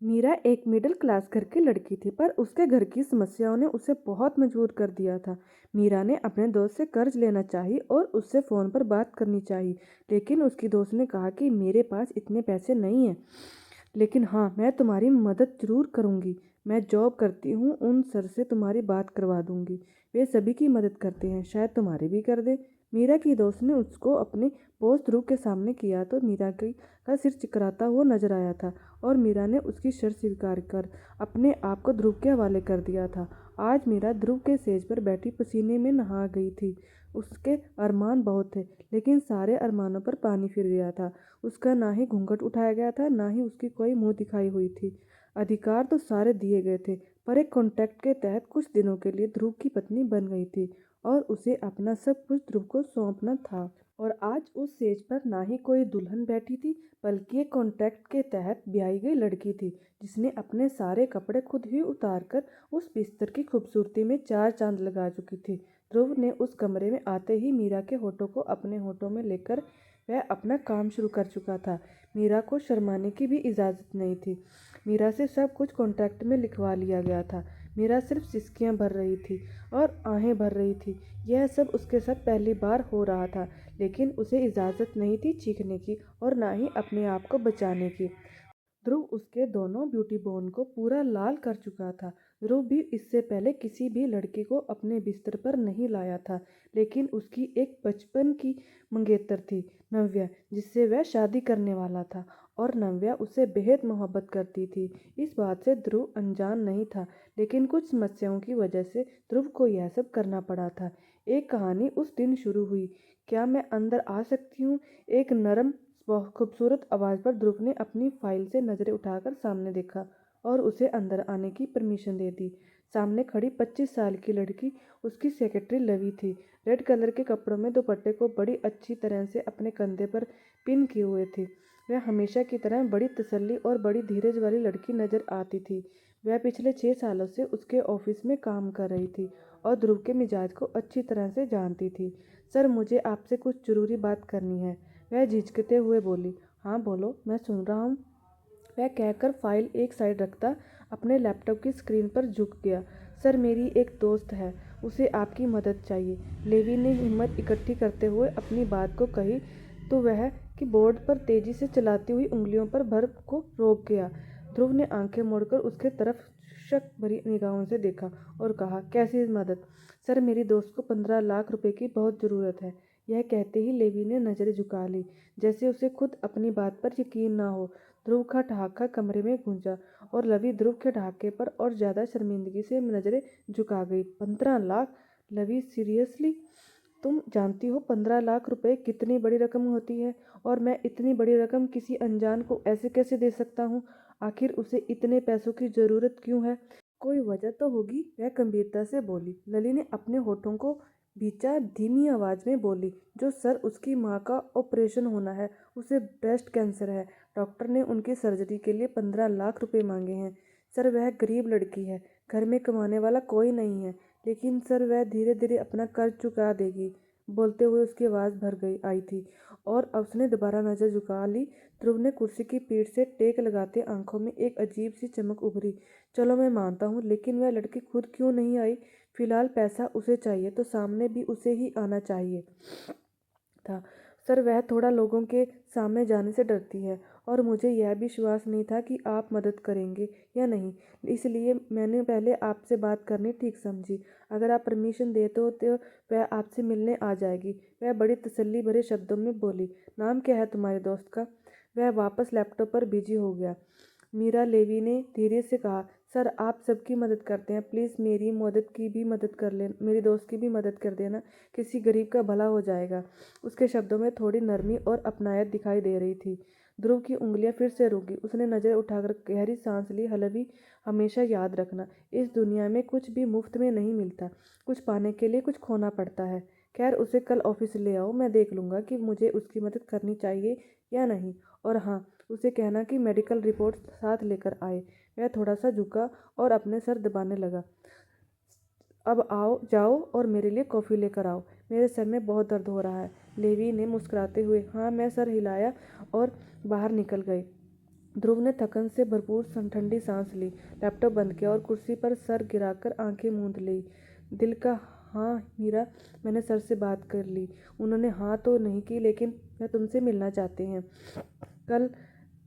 मीरा एक middle class घर की लड़की थी, पर उसके घर की समस्याओं ने उसे बहुत मजबूर कर दिया था। मीरा ने अपने दोस्त से कर्ज लेना चाहिए और उससे फ़ोन पर बात करनी चाहिए, लेकिन उसकी दोस्त ने कहा कि मेरे पास इतने पैसे नहीं हैं। लेकिन हाँ, मैं तुम्हारी मदद ज़रूर करूँगी। मैं जॉब करती हूँ, उन सर से तुम्हारी बात करवा दूँगी। वे सभी की मदद करते हैं, शायद तुम्हारी भी कर दें। मीरा की दोस्त ने उसको अपने बॉस ध्रुव के सामने किया तो मीरा की का सिर चकराता हुआ नजर आया था और मीरा ने उसकी शर्त स्वीकार कर अपने आप को ध्रुव के हवाले कर दिया था। आज मीरा ध्रुव के सेज पर बैठी पसीने में नहा गई थी। उसके अरमान बहुत थे, लेकिन सारे अरमानों पर पानी फिर गया था। उसका ना ही घूंघट उठाया गया था, ना ही उसकी कोई मुंह दिखाई हुई थी। अधिकार तो सारे दिए गए थे, पर एक कॉन्ट्रैक्ट के तहत कुछ दिनों के लिए ध्रुव की पत्नी बन गई थी और उसे अपना सब कुछ ध्रुव को सौंपना था। और आज उस सेज पर ना ही कोई दुल्हन बैठी थी, बल्कि एक कॉन्ट्रैक्ट के तहत ब्याही गई लड़की थी, जिसने अपने सारे कपड़े खुद ही उतार कर उस बिस्तर की खूबसूरती में चार चांद लगा चुकी थी। ध्रुव ने उस कमरे में आते ही मीरा के होठों को अपने होठों में लेकर वह अपना काम शुरू कर चुका था। मीरा को शर्माने की भी इजाज़त नहीं थी। मीरा से सब कुछ कॉन्ट्रैक्ट में लिखवा लिया गया था। मीरा सिर्फ सिसकियां भर रही थी और आहें भर रही थी। यह सब उसके साथ पहली बार हो रहा था, लेकिन उसे इजाज़त नहीं थी चीखने की और ना ही अपने आप को बचाने की। ध्रुव उसके दोनों ब्यूटी बोन को पूरा लाल कर चुका था। ध्रुव भी इससे पहले किसी भी लड़की को अपने बिस्तर पर नहीं लाया था, लेकिन उसकी एक बचपन की मंगेतर थी, नव्या, जिससे वह शादी करने वाला था। और नव्या उसे बेहद मोहब्बत करती थी। इस बात से ध्रुव अनजान नहीं था, लेकिन कुछ समस्याओं की वजह से ध्रुव को यह सब करना पड़ा था। एक कहानी उस दिन शुरू हुई। क्या मैं अंदर आ सकती हूँ? एक नरम वह खूबसूरत आवाज़ पर ध्रुव ने अपनी फाइल से नज़रें उठाकर सामने देखा और उसे अंदर आने की परमिशन दे दी। सामने खड़ी 25 साल की लड़की उसकी सेक्रेटरी लवी थी। रेड कलर के कपड़ों में दुपट्टे को बड़ी अच्छी तरह से अपने कंधे पर पिन किए हुए थी। वह हमेशा की तरह बड़ी तसल्ली और बड़ी धीरज वाली लड़की नजर आती थी। वह पिछले 6 सालों से उसके ऑफिस में काम कर रही थी और ध्रुव के मिजाज को अच्छी तरह से जानती थी। सर, मुझे आपसे कुछ ज़रूरी बात करनी है, वह झिझकते हुए बोली। हाँ बोलो, मैं सुन रहा हूँ, वह कहकर फाइल एक साइड रखता अपने लैपटॉप की स्क्रीन पर झुक गया। सर, मेरी एक दोस्त है, उसे आपकी मदद चाहिए। लेवी ने हिम्मत इकट्ठी करते हुए अपनी बात को कही तो वह कीबोर्ड पर तेजी से चलाती हुई उंगलियों पर भर को रोक गया। ध्रुव ने आंखें मोड़कर उसके तरफ शक भरी निगाहों से देखा और कहा, कैसी मदद? सर, मेरी दोस्त को 15 लाख रुपए की बहुत ज़रूरत है। यह कहते ही लेवी ने नज़रें झुका ली, जैसे उसे खुद अपनी बात पर यकीन ना हो। ध्रुव का ठहाका कमरे में गूंजा और लवी ध्रुव के ठहाके पर और ज़्यादा शर्मिंदगी से नज़रें झुका गई। 15 लाख? लवी, सीरियसली? तुम जानती हो 15 लाख रुपए कितनी बड़ी रकम होती है? और मैं इतनी बड़ी रकम किसी अनजान को ऐसे कैसे दे सकता हूँ? आखिर उसे इतने पैसों की ज़रूरत क्यों है? कोई वजह तो होगी, वह गंभीरता से बोली। लली ने अपने होठों को भींचा, धीमी आवाज में बोली, जो सर, उसकी माँ का ऑपरेशन होना है, उसे ब्रेस्ट कैंसर है। डॉक्टर ने उनकी सर्जरी के लिए 15 लाख रुपए मांगे हैं। सर, वह गरीब लड़की है, घर में कमाने वाला कोई नहीं है, लेकिन सर, वह धीरे धीरे अपना कर्ज चुका देगी। बोलते हुए उसकी आवाज़ भर गई आई थी और अब उसने दोबारा नज़र झुका ली। ध्रुव ने कुर्सी की पीठ से टेक लगाते आंखों में एक अजीब सी चमक उभरी। चलो, मैं मानता हूँ, लेकिन वह लड़की खुद क्यों नहीं आई? फिलहाल पैसा उसे चाहिए तो सामने भी उसे ही आना चाहिए था। सर, वह थोड़ा लोगों के सामने जाने से डरती है और मुझे यह भी विश्वास नहीं था कि आप मदद करेंगे या नहीं, इसलिए मैंने पहले आपसे बात करनी ठीक समझी। अगर आप परमिशन देते हो तो वह आपसे मिलने आ जाएगी, वह बड़ी तसल्ली भरे शब्दों में बोली। नाम क्या है तुम्हारे दोस्त का? वह वापस लैपटॉप पर बिजी हो गया। मीरा लेवी ने धीरे से कहा, सर, आप सबकी मदद करते हैं, प्लीज़ मेरी मदद की भी मदद कर लेना, मेरी दोस्त की भी मदद कर देना, किसी गरीब का भला हो जाएगा। उसके शब्दों में थोड़ी नरमी और अपनायत दिखाई दे रही थी। ध्रुव की उंगलियां फिर से रुकी। उसने नज़र उठाकर गहरी सांस ली। हलवी, हमेशा याद रखना, इस दुनिया में कुछ भी मुफ्त में नहीं मिलता, कुछ पाने के लिए कुछ खोना पड़ता है। खैर, उसे कल ऑफिस ले आओ, मैं देख लूँगा कि मुझे उसकी मदद करनी चाहिए या नहीं। और हाँ, उसे कहना कि मेडिकल रिपोर्ट साथ लेकर आए। वह थोड़ा सा झुका और अपने सर दबाने लगा। अब आओ, जाओ और मेरे लिए कॉफ़ी लेकर आओ, मेरे सर में बहुत दर्द हो रहा है। लेवी ने मुस्कुराते हुए हाँ मैं सर हिलाया और बाहर निकल गए। ध्रुव ने थकन से भरपूर ठंडी सांस ली, लैपटॉप बंद किया और कुर्सी पर सर गिराकर आंखें मूंद ली। दिल का हाँ मीरा, मैंने सर से बात कर ली। उन्होंने हाँ तो नहीं की, लेकिन वह तुमसे मिलना चाहते हैं। कल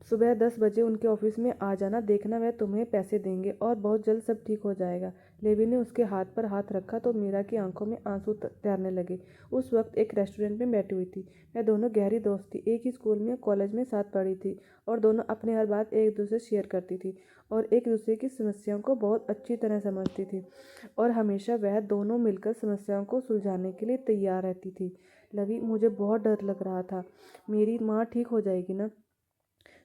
सुबह 10 बजे उनके ऑफिस में आ जाना, देखना वह तुम्हें पैसे देंगे और बहुत जल्द सब ठीक हो जाएगा। लेवी ने उसके हाथ पर हाथ रखा तो मीरा की आंखों में आंसू तैरने लगे। उस वक्त एक रेस्टोरेंट में बैठी हुई थी। वह दोनों गहरी दोस्त थी, एक ही स्कूल में कॉलेज में साथ पढ़ी थी और दोनों अपनी हर बात एक दूसरे से शेयर करती थी और एक दूसरे की समस्याओं को बहुत अच्छी तरह समझती थी और हमेशा वह दोनों मिलकर समस्याओं को सुलझाने के लिए तैयार रहती थी। लवी, मुझे बहुत डर लग रहा था। मेरी माँ ठीक हो जाएगी ना?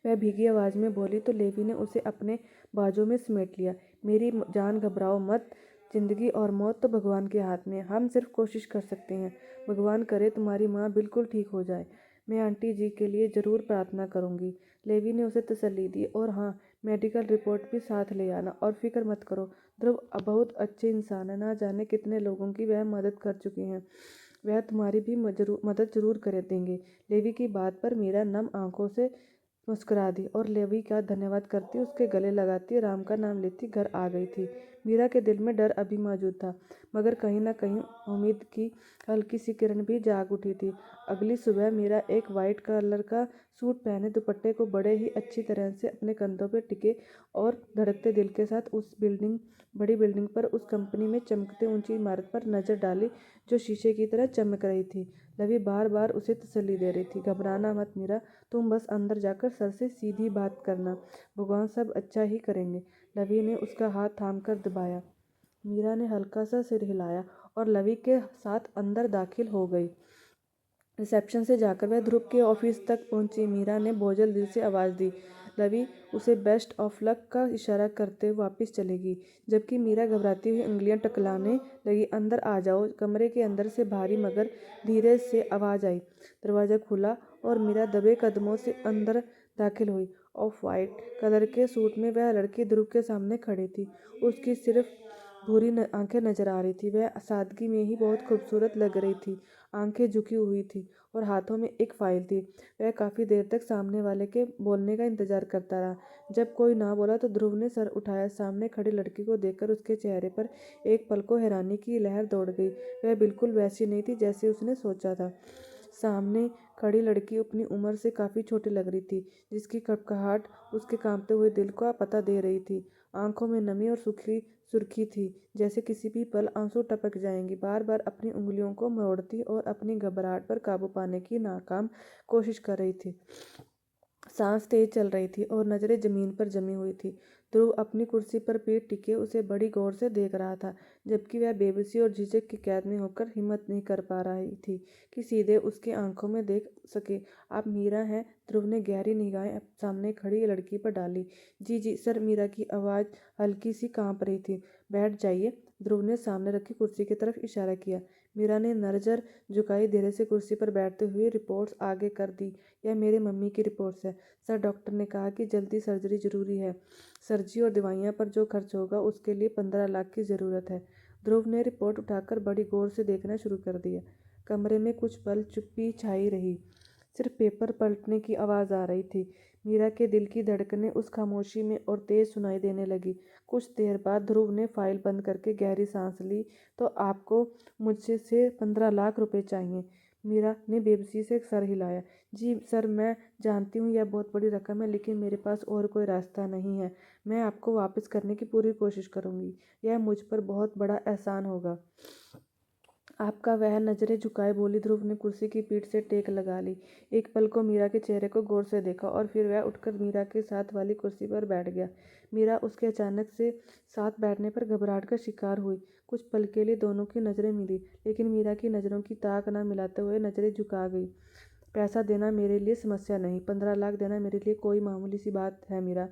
वह भीगी आवाज़ में बोली तो लेवी ने उसे अपने बाजू में समेट लिया। मेरी जान, घबराओ मत। जिंदगी और मौत तो भगवान के हाथ में है। हम सिर्फ कोशिश कर सकते हैं। भगवान करे तुम्हारी माँ बिल्कुल ठीक हो जाए। मैं आंटी जी के लिए ज़रूर प्रार्थना करूँगी। लेवी ने उसे तसल्ली दी। और हाँ, मेडिकल रिपोर्ट भी साथ ले आना और फिक्र मत करो। ध्रुव बहुत अच्छे इंसान है, ना जाने कितने लोगों की वह मदद कर चुके हैं। वह तुम्हारी भी मदद जरूर कर देंगे। लेवी की बात पर मीरा नम आंखों से मुस्कुरा दी और लेवी का धन्यवाद करती, उसके गले लगाती, राम का नाम लेती घर आ गई थी। मीरा के दिल में डर अभी मौजूद था, मगर कहीं ना कहीं उम्मीद की हल्की सी किरण भी जाग उठी थी। अगली सुबह मीरा एक वाइट कलर का सूट पहने, दुपट्टे को बड़े ही अच्छी तरह से अपने कंधों पर टिके और धड़कते दिल के साथ उस बड़ी बिल्डिंग पर, उस कंपनी में चमकते ऊंची इमारत पर नजर डाली जो शीशे की तरह चमक रही थी। लवी बार बार उसे तसल्ली दे रही थी, घबराना मत मीरा, तुम बस अंदर जाकर सर से सीधी बात करना, भगवान सब अच्छा ही करेंगे। लवी ने उसका हाथ थामकर दबाया। मीरा ने हल्का सा सिर हिलाया और लवी के साथ अंदर दाखिल हो गई। रिसेप्शन से जाकर वह ध्रुव के ऑफिस तक पहुंची। मीरा ने बोझल दिल से आवाज़ दी। लवी उसे बेस्ट ऑफ लक का इशारा करते हुए वापस चलेगी, जबकि मीरा घबराती हुई उंगलियां टकलाने लगी। अंदर आ जाओ। कमरे के अंदर से भारी मगर धीरे से आवाज़ आई। दरवाज़ा खुला और मीरा दबे कदमों से अंदर दाखिल हुई। ऑफ वाइट कलर के सूट में वह लड़की ध्रुव के सामने खड़ी थी। उसकी सिर्फ भूरी आंखें नजर आ रही थी। वह सादगी में ही बहुत खूबसूरत लग रही थी। आंखें झुकी हुई थी और हाथों में एक फाइल थी। वह काफ़ी देर तक सामने वाले के बोलने का इंतजार करता रहा। जब कोई ना बोला तो ध्रुव ने सर उठाया। सामने खड़ी लड़की को देखकर उसके चेहरे पर एक पल को हैरानी की लहर दौड़ गई। वह बिल्कुल वैसी नहीं थी जैसे उसने सोचा था। सामने खड़ी लड़की अपनी उम्र से काफ़ी छोटी लग रही थी, जिसकी कड़कड़ाहट उसके कांपते हुए दिल का पता दे रही थी। आंखों में नमी और सुर्खी थी, जैसे किसी भी पल आंसू टपक जाएंगे। बार बार अपनी उंगलियों को मरोड़ती और अपनी घबराहट पर काबू पाने की नाकाम कोशिश कर रही थी। सांस तेज चल रही थी और नजरें जमीन पर जमी हुई थी। ध्रुव अपनी कुर्सी पर पीठ टिके उसे बड़ी गौर से देख रहा था, जबकि वह बेबसी और झिझक की कैद में होकर हिम्मत नहीं कर पा रही थी कि सीधे उसकी आंखों में देख सके। आप मीरा हैं? ध्रुव ने गहरी निगाहें सामने खड़ी लड़की पर डाली। जी जी सर। मीरा की आवाज़ हल्की सी कांप रही थी। बैठ जाइए। ध्रुव ने सामने रखी कुर्सी की तरफ इशारा किया। मीरा ने नजर झुकाई, धीरे से कुर्सी पर बैठते हुए रिपोर्ट्स आगे कर दी। यह मेरे मम्मी की रिपोर्ट्स है सर। डॉक्टर ने कहा कि जल्दी सर्जरी जरूरी है। सर्जरी और दवाइयाँ पर जो खर्च होगा उसके लिए 15 लाख की ज़रूरत है। ध्रुव ने रिपोर्ट उठाकर बड़ी गौर से देखना शुरू कर दिया। कमरे में कुछ पल चुप्पी छाई रही। सिर्फ पेपर पलटने की आवाज़ आ रही थी। मीरा के दिल की धड़कनें उस खामोशी में और तेज सुनाई देने लगी। कुछ देर बाद ध्रुव ने फाइल बंद करके गहरी सांस ली। तो आपको मुझसे से 15 लाख रुपए चाहिए? मीरा ने बेबसी से सर हिलाया। जी सर, मैं जानती हूँ यह बहुत बड़ी रकम है, लेकिन मेरे पास और कोई रास्ता नहीं है। मैं आपको वापस करने की पूरी कोशिश करूँगी। यह मुझ पर बहुत बड़ा एहसान होगा। आपका? वह नजरें झुकाए बोली। ध्रुव ने कुर्सी की पीठ से टेक लगा ली। एक पल को मीरा के चेहरे को गौर से देखा और फिर वह उठकर मीरा के साथ वाली कुर्सी पर बैठ गया। मीरा उसके अचानक से साथ बैठने पर घबराहट का शिकार हुई। कुछ पल के लिए दोनों की नजरें मिली, लेकिन मीरा की नज़रों की ताक न मिलाते हुए नजरें झुका गई। पैसा देना मेरे लिए समस्या नहीं, 15 लाख देना मेरे लिए कोई मामूली सी बात है मीरा।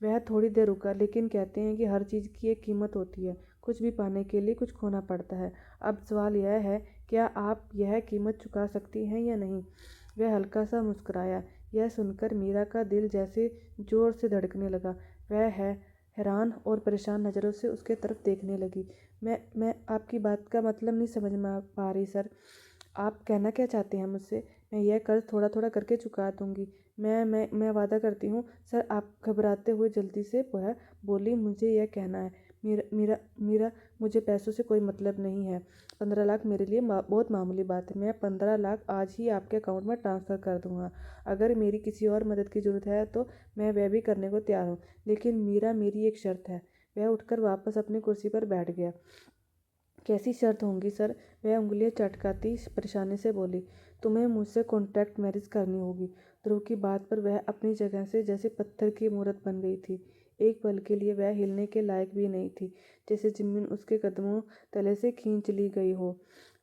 वह थोड़ी देर रुका। लेकिन कहते हैं कि हर चीज़ की एक कीमत होती है, कुछ भी पाने के लिए कुछ खोना पड़ता है। अब सवाल यह है, क्या आप यह कीमत चुका सकती हैं या नहीं? वह हल्का सा मुस्कुराया। यह सुनकर मीरा का दिल जैसे जोर से धड़कने लगा। वह हैरान और परेशान नज़रों से उसके तरफ देखने लगी। मैं आपकी बात का मतलब नहीं समझ में पा रही सर। आप कहना क्या चाहते हैं मुझसे? मैं यह कर्ज थोड़ा थोड़ा करके चुका दूंगी। मैं वादा करती हूँ सर। आप घबराते हुए जल्दी से वह बोली, मुझे यह कहना है मीरा मीरा मीरा मुझे पैसों से कोई मतलब नहीं है। 15 लाख मेरे लिए बहुत मामूली बात है। मैं 15 लाख आज ही आपके अकाउंट में ट्रांसफ़र कर दूंगा। अगर मेरी किसी और मदद की ज़रूरत है तो मैं वह भी करने को तैयार हूँ, लेकिन मीरा मेरी एक शर्त है। वह उठकर वापस अपनी कुर्सी पर बैठ गया। कैसी शर्त होंगी सर? वह उंगलियां चटकाती परेशानी से बोली। तुम्हें मुझसे कॉन्ट्रैक्ट मैरिज करनी होगी। ध्रुव की बात पर वह अपनी जगह से जैसे पत्थर की मूरत बन गई थी। एक पल के लिए वह हिलने के लायक भी नहीं थी, जैसे जमीन उसके कदमों तले से खींच ली गई हो।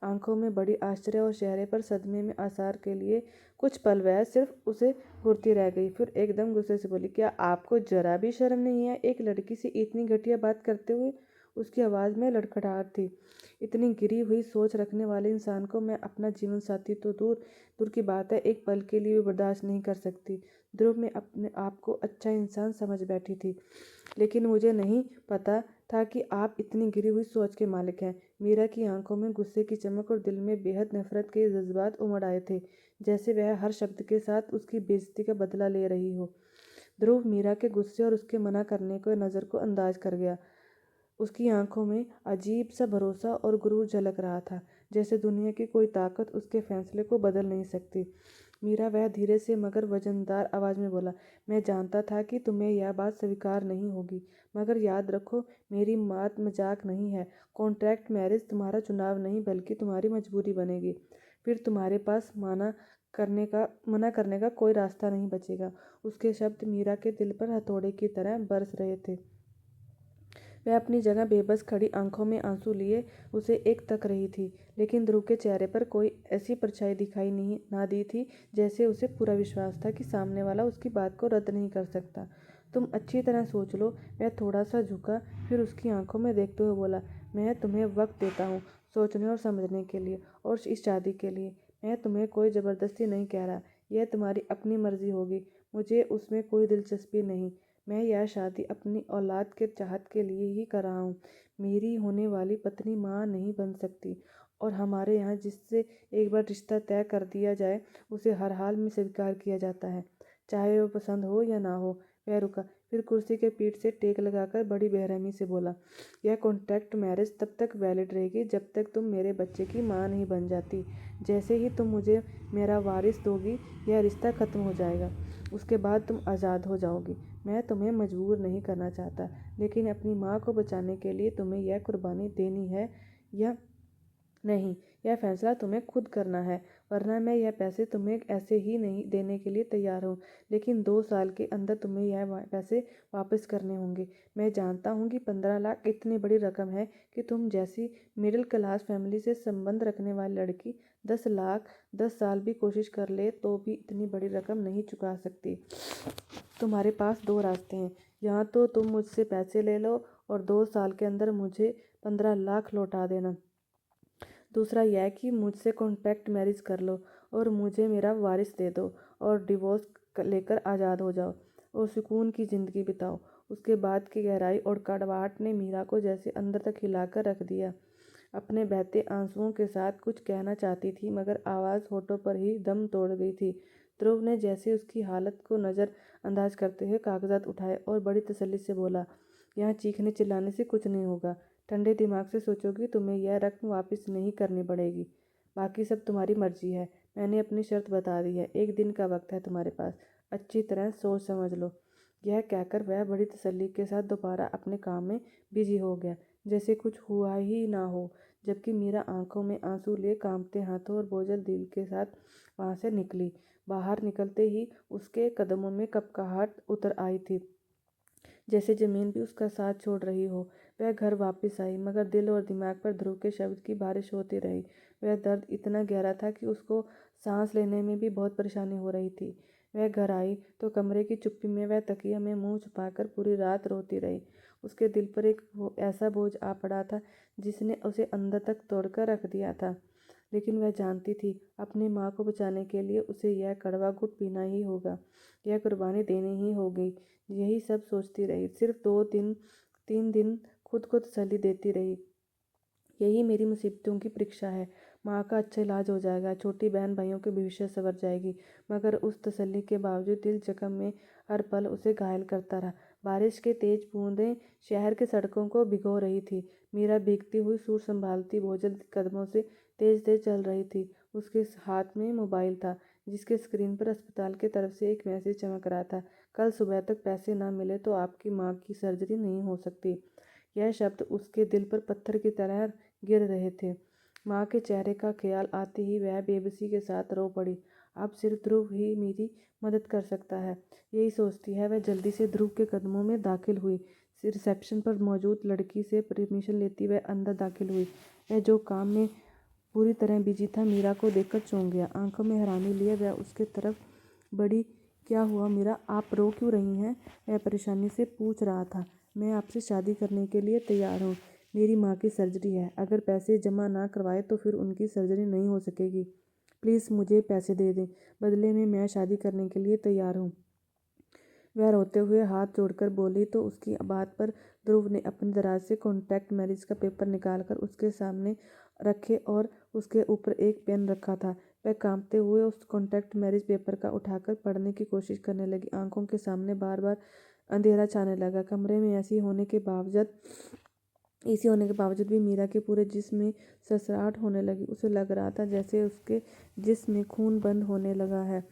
आंखों में बड़ी आश्चर्य और चेहरे पर सदमे में आसार के लिए कुछ पल वह सिर्फ उसे घूरती रह गई। फिर एकदम गुस्से से बोली, क्या आपको जरा भी शर्म नहीं है एक लड़की से इतनी घटिया बात करते हुए? उसकी आवाज़ में लड़खड़ाहट थी। इतनी गिरी हुई सोच रखने वाले इंसान को मैं अपना जीवन साथी तो दूर दूर की बात है, एक पल के लिए भी बर्दाश्त नहीं कर सकती। ध्रुव में अपने आप को अच्छा इंसान समझ बैठी थी, लेकिन मुझे नहीं पता था कि आप इतनी गिरी हुई सोच के मालिक हैं। मीरा की आंखों में गुस्से की चमक और दिल में बेहद नफरत के जज्बात उमड़ आए थे, जैसे वह हर शब्द के साथ उसकी बेइज्जती का बदला ले रही हो। ध्रुव मीरा के गुस्से और उसके मना करने को नज़र को अंदाज कर गया। उसकी आंखों में अजीब सा भरोसा और गुरूर झलक रहा था, जैसे दुनिया की कोई ताकत उसके फैसले को बदल नहीं सकती। मीरा, वह धीरे से मगर वजनदार आवाज़ में बोला, मैं जानता था कि तुम्हें यह बात स्वीकार नहीं होगी, मगर याद रखो मेरी बात मजाक नहीं है। कॉन्ट्रैक्ट मैरिज तुम्हारा चुनाव नहीं बल्कि तुम्हारी मजबूरी बनेगी। फिर तुम्हारे पास मना करने का कोई रास्ता नहीं बचेगा। उसके शब्द मीरा के दिल पर हथौड़े की तरह बरस रहे थे। वह अपनी जगह बेबस खड़ी आंखों में आंसू लिए उसे एक तक रही थी, लेकिन ध्रुव के चेहरे पर कोई ऐसी परछाई दिखाई नहीं ना दी थी, जैसे उसे पूरा विश्वास था कि सामने वाला उसकी बात को रद्द नहीं कर सकता। तुम अच्छी तरह सोच लो। वह थोड़ा सा झुका, फिर उसकी आंखों में देखते हुए बोला, मैं तुम्हें वक्त देता हूँ सोचने और समझने के लिए, और इस शादी के लिए। मैं तुम्हें कोई ज़बरदस्ती नहीं कह रहा, यह तुम्हारी अपनी मर्जी होगी। मुझे उसमें कोई दिलचस्पी नहीं। मैं यह शादी अपनी औलाद के चाहत के लिए ही कर रहा हूँ। मेरी होने वाली पत्नी माँ नहीं बन सकती, और हमारे यहाँ जिससे एक बार रिश्ता तय कर दिया जाए उसे हर हाल में स्वीकार किया जाता है, चाहे वो पसंद हो या ना हो। वह रुका, फिर कुर्सी के पीठ से टेक लगाकर बड़ी बेरहमी से बोला, यह कॉन्ट्रैक्ट मैरिज तब तक वैलिड रहेगी जब तक तुम मेरे बच्चे की माँ नहीं बन जाती। जैसे ही तुम मुझे मेरा वारिस दोगी, यह रिश्ता ख़त्म हो जाएगा। उसके बाद तुम आज़ाद हो जाओगी। मैं तुम्हें मजबूर नहीं करना चाहता, लेकिन अपनी माँ को बचाने के लिए तुम्हें यह कुर्बानी देनी है या नहीं, यह फैसला तुम्हें खुद करना है। वरना मैं यह पैसे तुम्हें ऐसे ही नहीं देने के लिए तैयार हूँ, लेकिन 2 साल के अंदर तुम्हें यह पैसे वापस करने होंगे। मैं जानता हूँ कि 15 लाख इतनी बड़ी रकम है कि तुम जैसी मिडिल क्लास फैमिली से संबंध रखने वाली लड़की 10 लाख 10 साल भी कोशिश कर ले तो भी इतनी बड़ी रकम नहीं चुका सकती। तुम्हारे पास 2 रास्ते हैं, या तो तुम मुझसे पैसे ले लो और 2 साल के अंदर मुझे 15 लाख लौटा देना। दूसरा यह कि मुझसे कॉन्ट्रैक्ट मैरिज कर लो और मुझे मेरा वारिस दे दो, और डिवोर्स लेकर आज़ाद हो जाओ और सुकून की ज़िंदगी बिताओ। उसके बाद की गहराई और कड़वाहट ने मीरा को जैसे अंदर तक हिलाकर रख दिया। अपने बहते आंसुओं के साथ कुछ कहना चाहती थी, मगर आवाज़ होठों पर ही दम तोड़ गई थी। ध्रुव ने जैसे उसकी हालत को नज़रअंदाज करते हुए कागजात उठाए और बड़ी तसल्ली से बोला, यहाँ चीखने चिल्लाने से कुछ नहीं होगा। ठंडे दिमाग से सोचोगी, तुम्हें यह रकम वापस नहीं करनी पड़ेगी। बाकी सब तुम्हारी मर्जी है। मैंने अपनी शर्त बता दी है। 1 दिन का वक्त है तुम्हारे पास, अच्छी तरह सोच समझ लो। यह कहकर वह बड़ी तसल्ली के साथ दोबारा अपने काम में बिजी हो गया, जैसे कुछ हुआ ही ना हो। जबकि मीरा आंखों में आंसू लिए कांपते हाथों और बोझल दिल के साथ वहाँ से निकली। बाहर निकलते ही उसके कदमों में कपकहाट उतर आई थी, जैसे ज़मीन भी उसका साथ छोड़ रही हो। वह घर वापस आई, मगर दिल और दिमाग पर ध्रुव के शब्द की बारिश होती रही। वह दर्द इतना गहरा था कि उसको सांस लेने में भी बहुत परेशानी हो रही थी। वह घर आई तो कमरे की चुप्पी में वह तकिया में मुंह छुपाकर पूरी रात रोती रही। उसके दिल पर एक ऐसा बोझ आ पड़ा था जिसने उसे अंदर तक तोड़कर रख दिया था। लेकिन वह जानती थी, अपनी माँ को बचाने के लिए उसे यह कड़वा घुट पीना ही होगा, यह कुर्बानी देनी ही होगी। यही सब सोचती रही, सिर्फ 2 दिन 3 दिन खुद को तसल्ली देती रही। यही मेरी मुसीबतों की परीक्षा है। माँ का अच्छा इलाज हो जाएगा, छोटी बहन भाइयों के भविष्य संवर जाएगी। मगर उस तसल्ली के बावजूद दिल जख्म में हर पल उसे घायल करता रहा। बारिश के तेज बूंदें शहर के सड़कों को भिगो रही थी। मीरा भीगती हुई सूट संभालती बोझल कदमों से तेज तेज चल रही थी। उसके हाथ में मोबाइल था, जिसके स्क्रीन पर अस्पताल की तरफ से एक मैसेज चमक रहा था। कल सुबह तक पैसे ना मिले तो आपकी माँ की सर्जरी नहीं हो सकती। यह शब्द उसके दिल पर पत्थर की तरह गिर रहे थे। माँ के चेहरे का ख्याल आते ही वह बेबसी के साथ रो पड़ी। अब सिर्फ ध्रुव ही मेरी मदद कर सकता है, यही सोचती है वह जल्दी से ध्रुव के कदमों में दाखिल हुई। रिसेप्शन पर मौजूद लड़की से परमिशन लेती वह अंदर दाखिल हुई। वह जो काम में पूरी तरह बिजी था, मीरा को देखकर चौंक गया। आंखों में हैरानी लिए वह उसके तरफ बढ़ी। क्या हुआ मीरा, आप रो क्यों रही हैं? वह परेशानी से पूछ रहा था। मैं आपसे शादी करने के लिए तैयार हूँ। मेरी माँ की सर्जरी है, अगर पैसे जमा ना करवाए तो फिर उनकी सर्जरी नहीं हो सकेगी। प्लीज़ मुझे पैसे दे दें, बदले में मैं शादी करने के लिए तैयार हूँ। वह रोते हुए हाथ जोड़कर बोली तो उसकी बात पर ध्रुव ने अपनी दराज से कॉन्ट्रैक्ट मैरिज का पेपर निकालकर उसके सामने रखे और उसके ऊपर एक पेन रखा था। वह कांपते हुए उस कॉन्ट्रैक्ट मैरिज पेपर का उठाकर पढ़ने की कोशिश करने लगी। आंखों के सामने बार बार अंधेरा छाने लगा। कमरे में इसी होने के बावजूद भी मीरा के पूरे जिस्म में ससराहट होने लगी। उसे लग रहा था जैसे उसके जिस्म में खून बंद होने लगा है।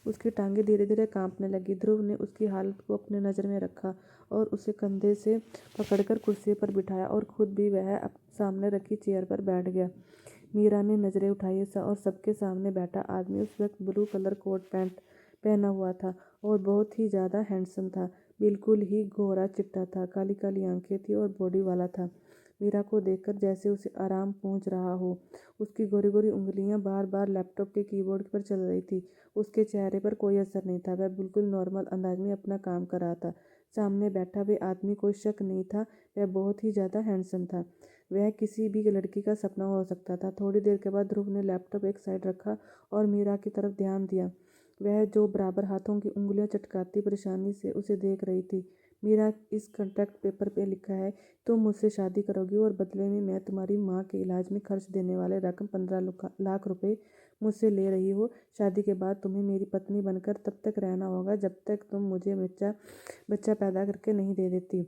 उसकी टांगें धीरे धीरे कांपने लगी। ध्रुव ने उसकी हालत को अपने नज़र में रखा और उसे कंधे से पकड़कर कुर्सी पर बिठाया और खुद भी वह सामने रखी चेयर पर बैठ गया। मीरा ने नज़रें उठाई और सबके सामने बैठा आदमी उस वक्त ब्लू कलर कोट पैंट पहना हुआ था और बहुत ही ज़्यादा हैंडसम था। बिल्कुल ही गोरा चिट्टा था, काली काली आंखें थी और बॉडी वाला था। मीरा को देखकर जैसे उसे आराम पहुंच रहा हो। उसकी गोरी गोरी उंगलियां बार बार लैपटॉप के कीबोर्ड पर चल रही थी। उसके चेहरे पर कोई असर नहीं था, वह बिल्कुल नॉर्मल अंदाज में अपना काम कर रहा था। सामने बैठा वे आदमी कोई शक नहीं था, वह बहुत ही ज़्यादा हैंडसम था। वह किसी भी लड़की का सपना हो सकता था। थोड़ी देर के बाद ध्रुव ने लैपटॉप एक साइड रखा और मीरा की तरफ ध्यान दिया। वह जो बराबर हाथों की उंगलियां चटकाती परेशानी से उसे देख रही थी। मीरा, इस कॉन्ट्रैक्ट पेपर पे लिखा है तुम मुझसे शादी करोगी और बदले में मैं तुम्हारी माँ के इलाज में खर्च देने वाले रकम 15 लाख रुपए मुझसे ले रही हो। शादी के बाद तुम्हें मेरी पत्नी बनकर तब तक रहना होगा जब तक तुम मुझे बच्चा पैदा करके नहीं दे देती।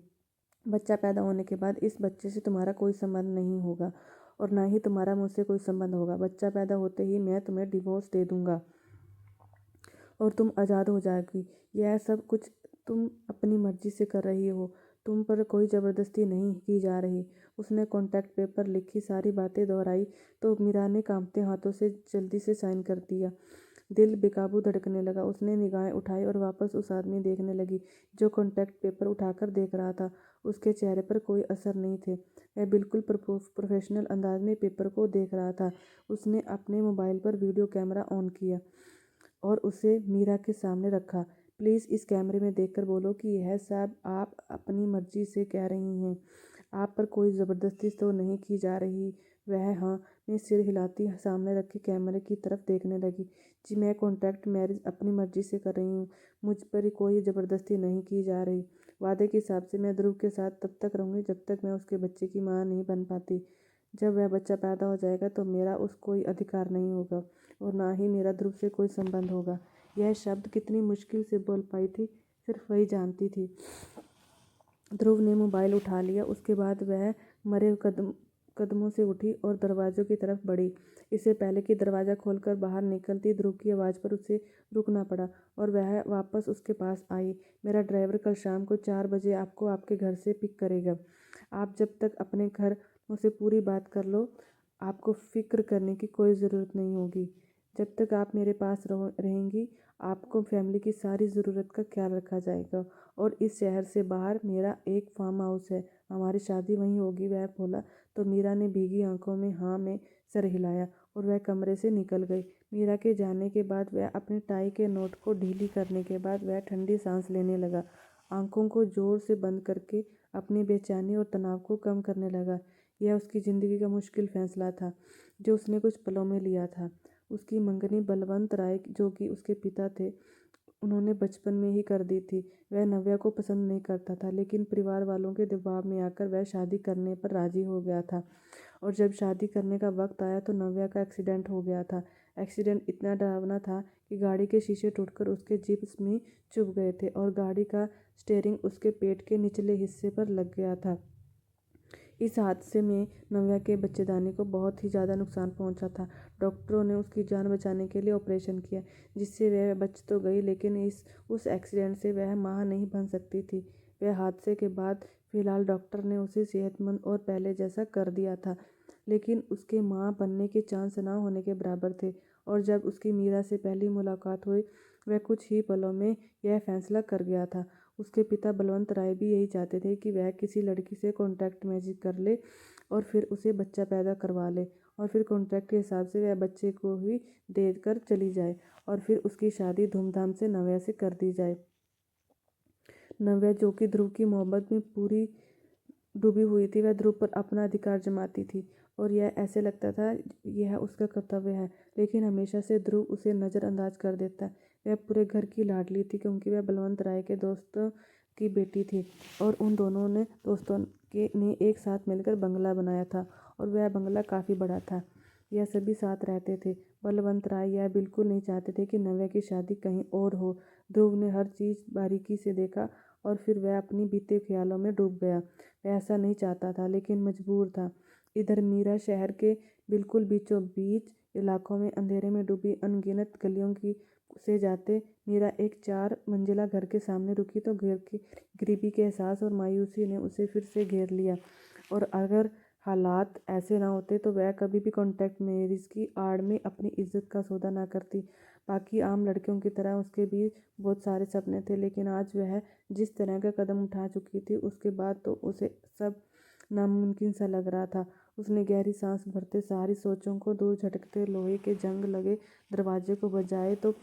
बच्चा पैदा होने के बाद इस बच्चे से तुम्हारा कोई संबंध नहीं होगा और ना ही तुम्हारा मुझसे कोई संबंध होगा। बच्चा पैदा होते ही मैं तुम्हें डिवोर्स दे दूंगा और तुम आज़ाद हो जाओगी। यह सब कुछ तुम अपनी मर्जी से कर रही हो, तुम पर कोई ज़बरदस्ती नहीं की जा रही। उसने कॉन्ट्रैक्ट पेपर लिखी सारी बातें दोहराई तो मीरा ने कांपते हाथों से जल्दी से साइन कर दिया। दिल बेकाबू धड़कने लगा। उसने निगाहें उठाई और वापस उस आदमी देखने लगी जो कॉन्ट्रैक्ट पेपर उठाकर देख रहा था। उसके चेहरे पर कोई असर नहीं थे। वह बिल्कुल प्रोफेशनल अंदाज में पेपर को देख रहा था। उसने अपने मोबाइल पर वीडियो कैमरा ऑन किया और उसे मीरा के सामने रखा। प्लीज़ इस कैमरे में देखकर बोलो कि यह सब आप अपनी मर्जी से कह रही हैं, आप पर कोई ज़बरदस्ती तो नहीं की जा रही। वह हाँ में सिर हिलाती सामने रखे कैमरे की तरफ देखने लगी। जी, मैं कॉन्ट्रैक्ट मैरिज अपनी मर्जी से कर रही हूँ, मुझ पर कोई ज़बरदस्ती नहीं की जा रही। वादे के हिसाब से मैं ध्रुव के साथ तब तक रहूँगी जब तक मैं उसके बच्चे की माँ नहीं बन पाती। जब वह बच्चा पैदा हो जाएगा तो मेरा उस कोई अधिकार नहीं होगा और ना ही मेरा ध्रुव से कोई संबंध होगा। यह शब्द कितनी मुश्किल से बोल पाई थी, सिर्फ वही जानती थी। ध्रुव ने मोबाइल उठा लिया। उसके बाद वह मरे कदमों से उठी और दरवाज़ों की तरफ बढ़ी। इससे पहले कि दरवाज़ा खोलकर बाहर निकलती, ध्रुव की आवाज़ पर उसे रुकना पड़ा और वह वापस उसके पास आई। मेरा ड्राइवर कल शाम को 4 बजे आपको आपके घर से पिक करेगा। आप जब तक अपने घर मुझसे पूरी बात कर लो, आपको फ़िक्र करने की कोई ज़रूरत नहीं होगी। जब तक आप मेरे पास रहेंगी, आपको फैमिली की सारी ज़रूरत का ख्याल रखा जाएगा और इस शहर से बाहर मेरा एक फार्म हाउस है, हमारी शादी वहीं होगी। वह बोला तो मीरा ने भीगी आंखों में हाँ में सर हिलाया और वह कमरे से निकल गई। मीरा के जाने के बाद वह अपनी टाई के नोट को ढीली करने के बाद वह ठंडी सांस लेने लगा। आंखों को जोर से बंद करके अपनी बेचैनी और तनाव को कम करने लगा। यह उसकी ज़िंदगी का मुश्किल फैसला था जो उसने कुछ पलों में लिया था। उसकी मंगनी बलवंत राय, जो कि उसके पिता थे, उन्होंने बचपन में ही कर दी थी। वह नव्या को पसंद नहीं करता था, लेकिन परिवार वालों के दबाव में आकर वह शादी करने पर राजी हो गया था। और जब शादी करने का वक्त आया तो नव्या का एक्सीडेंट हो गया था। एक्सीडेंट इतना डरावना था कि गाड़ी के शीशे टूटकर उसके जिप्स में चुभ गए थे और गाड़ी का स्टीयरिंग उसके पेट के निचले हिस्से पर लग गया था। इस हादसे में नव्या के बच्चेदानी को बहुत ही ज़्यादा नुकसान पहुंचा था। डॉक्टरों ने उसकी जान बचाने के लिए ऑपरेशन किया, जिससे वह बच तो गई, लेकिन उस एक्सीडेंट से वह मां नहीं बन सकती थी। वह हादसे के बाद फिलहाल डॉक्टर ने उसे सेहतमंद और पहले जैसा कर दिया था, लेकिन उसके मां बनने के चांस ना होने के बराबर थे। और जब उसकी मीरा से पहली मुलाकात हुई, वह कुछ ही पलों में यह फैसला कर गया था। उसके पिता बलवंत राय भी यही चाहते थे कि वह किसी लड़की से कॉन्ट्रैक्ट मैरिज कर ले और फिर उसे बच्चा पैदा करवा ले, और फिर कॉन्ट्रैक्ट के हिसाब से वह बच्चे को ही दे कर चली जाए और फिर उसकी शादी धूमधाम से नव्या से कर दी जाए। नव्या, जो कि ध्रुव की मोहब्बत में पूरी डूबी हुई थी, वह ध्रुव पर अपना अधिकार जमाती थी और यह ऐसे लगता था यह उसका कर्तव्य है, लेकिन हमेशा से ध्रुव उसे नज़रअंदाज कर देता। वह पूरे घर की लाडली थी क्योंकि वह बलवंत राय के दोस्तों की बेटी थी और उन दोनों ने दोस्तों ने एक साथ मिलकर बंगला बनाया था और वह बंगला काफ़ी बड़ा था। यह सभी साथ रहते थे। बलवंत राय यह बिल्कुल नहीं चाहते थे कि नव्या की शादी कहीं और हो। ध्रुव ने हर चीज़ बारीकी से देखा और फिर वह अपनी बीते ख्यालों में डूब गया। वह ऐसा नहीं चाहता था, लेकिन मजबूर था। इधर मीरा शहर के बिल्कुल बीचों बीच इलाकों में अंधेरे में डूबी अनगिनत गलियों की से जाते मीरा एक 4 मंजिला घर के सामने रुकी तो घर की गरीबी के एहसास और मायूसी ने उसे फिर से घेर लिया। और अगर हालात ऐसे ना होते तो वह कभी भी कॉन्ट्रैक्ट मैरिज की आड़ में अपनी इज्जत का सौदा ना करती। बाकी आम लड़कियों की तरह उसके भी बहुत सारे सपने थे, लेकिन आज वह जिस तरह का कदम उठा चुकी थी उसके बाद तो उसे सब नामुमकिन सा लग रहा था। उसने गहरी सांस भरते सारी सोचों को दूर झटकते लोहे के जंग लगे दरवाजे को बजाए तो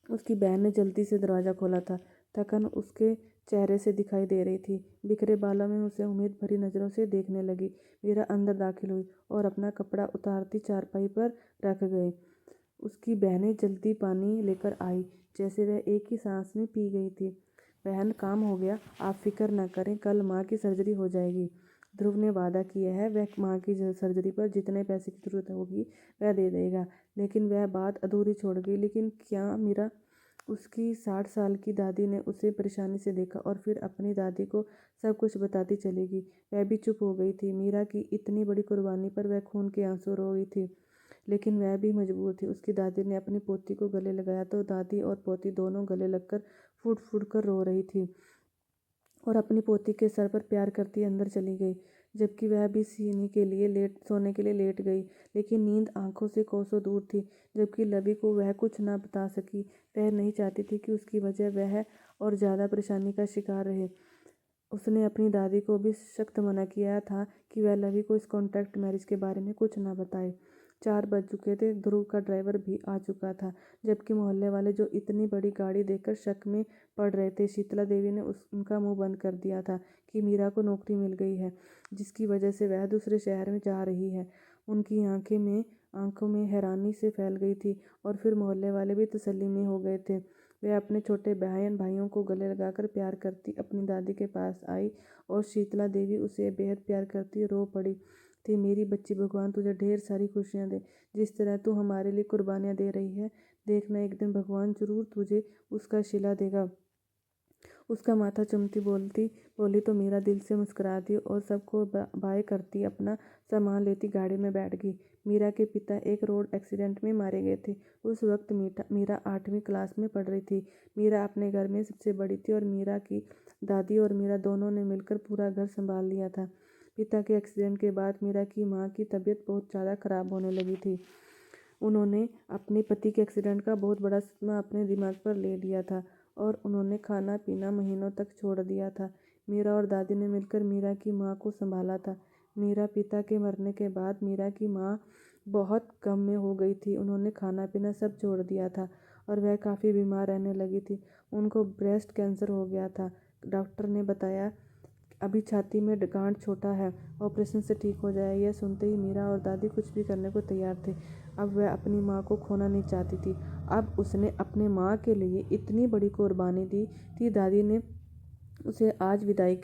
उसकी बहन ने जल्दी से दरवाज़ा खोला था। थकन उसके चेहरे से दिखाई दे रही थी। बिखरे बालों में उसे उम्मीद भरी नज़रों से देखने लगी। मीरा अंदर दाखिल हुई और अपना कपड़ा उतारती चारपाई पर रख गई। उसकी बहनें जल्दी पानी लेकर आई, जैसे वह एक ही सांस में पी गई थी। बहन, काम हो गया, आप फिक्र न करें, कल माँ की सर्जरी हो जाएगी। ध्रुव ने वादा किया है, वह माँ की सर्जरी पर जितने पैसे की जरूरत होगी वह दे देगा। लेकिन वह बात अधूरी छोड़ गई। लेकिन क्या मीरा? उसकी 60 साल की दादी ने उसे परेशानी से देखा और फिर अपनी दादी को सब कुछ बताती चली गई। वह भी चुप हो गई थी। मीरा की इतनी बड़ी कुर्बानी पर वह खून के आंसू रो रही थी, लेकिन वह भी मजबूर थी। उसकी दादी ने अपनी पोती को गले लगाया तो दादी और पोती दोनों गले लगकर फूट फूट कर रो रही थी और अपनी पोती के सर पर प्यार करती अंदर चली गई, जबकि वह भी सोने के लिए लेट गई। लेकिन नींद आंखों से कोसों दूर थी। जबकि लवी को वह कुछ ना बता सकी। वह नहीं चाहती थी कि उसकी वजह वह और ज़्यादा परेशानी का शिकार रहे। उसने अपनी दादी को भी सख्त मना किया था कि वह लवी को इस कॉन्ट्रैक्ट मैरिज के बारे में कुछ ना बताए। 4 बज चुके थे। ध्रुव का ड्राइवर भी आ चुका था, जबकि मोहल्ले वाले जो इतनी बड़ी गाड़ी देखकर शक में पड़ रहे थे। शीतला देवी ने उनका मुंह बंद कर दिया था कि मीरा को नौकरी मिल गई है, जिसकी वजह से वह दूसरे शहर में जा रही है। उनकी आंखों में हैरानी से फैल गई थी और फिर मोहल्ले वाले भी तसल्ली में हो गए थे। वह अपने छोटे बहन भाइयों को गले लगाकर प्यार करती अपनी दादी के पास आई और शीतला देवी उसे बेहद प्यार करती रो पड़ी थी। मेरी बच्ची, भगवान तुझे ढेर सारी खुशियाँ दे। जिस तरह तू हमारे लिए कुर्बानियाँ दे रही है, देखना एक दिन भगवान जरूर तुझे उसका सिला देगा। उसका माथा चूमती बोली तो मीरा दिल से मुस्कुराती और सबको बाय करती अपना सामान लेती गाड़ी में बैठ गई। मीरा के पिता एक रोड एक्सीडेंट में मारे गए थे। उस वक्त मीरा 8वीं क्लास में पढ़ रही थी। मीरा अपने घर में सबसे बड़ी थी और मीरा की दादी और मीरा दोनों ने मिलकर पूरा घर संभाल लिया था। पिता के एक्सीडेंट के बाद मीरा की माँ की तबीयत बहुत ज़्यादा खराब होने लगी थी। उन्होंने अपने पति के एक्सीडेंट का बहुत बड़ा सदमा अपने दिमाग पर ले लिया था और उन्होंने खाना पीना महीनों तक छोड़ दिया था। मीरा और दादी ने मिलकर मीरा की माँ को संभाला था। मीरा पिता के मरने के बाद मीरा की माँ बहुत गम में हो गई थी। उन्होंने खाना पीना सब छोड़ दिया था और वह काफ़ी बीमार रहने लगी थी। उनको ब्रेस्ट कैंसर हो गया था। डॉक्टर ने बताया अभी छाती में गांठ छोटा है, ऑपरेशन से ठीक हो जाए। यह सुनते ही मीरा और दादी कुछ भी करने को तैयार थे। अब वह अपनी माँ को खोना नहीं चाहती थी। अब उसने अपने माँ के लिए इतनी बड़ी कुर्बानी दी थी। दादी ने उसे आज विदाई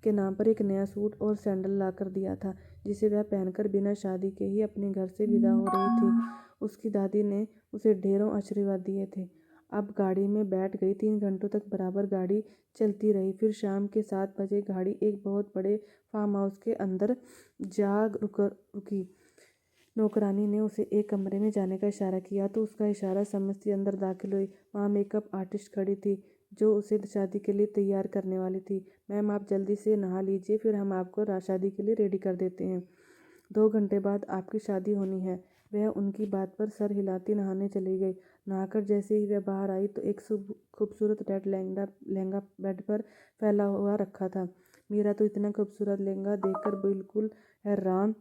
के नाम पर एक नया सूट और सैंडल ला कर दिया था, जिसे वह पहनकर बिना शादी के ही अपने घर से विदा हो रही थी। उसकी दादी ने उसे ढेरों आशीर्वाद दिए थे। अब गाड़ी में बैठ गई। 3 घंटों तक बराबर गाड़ी चलती रही। फिर शाम के 7 बजे गाड़ी एक बहुत बड़े फार्म हाउस के अंदर जा रुकी। नौकरानी ने उसे एक कमरे में जाने का इशारा किया तो उसका इशारा समझती अंदर दाखिल हुई। वहाँ मेकअप आर्टिस्ट खड़ी थी, जो उसे शादी के लिए तैयार करने वाली थी। मैम, आप जल्दी से नहा लीजिए, फिर हम आपको शादी के लिए रेडी कर देते हैं। 2 घंटे बाद आपकी शादी होनी है। वह उनकी बात पर सर हिलाती नहाने चली गई। नहाकर जैसे ही वह बाहर आई तो एक खूबसूरत रेड लहंगा बेड पर फैला हुआ रखा था। मीरा तो इतना खूबसूरत लहंगा देखकर बिल्कुल हैरान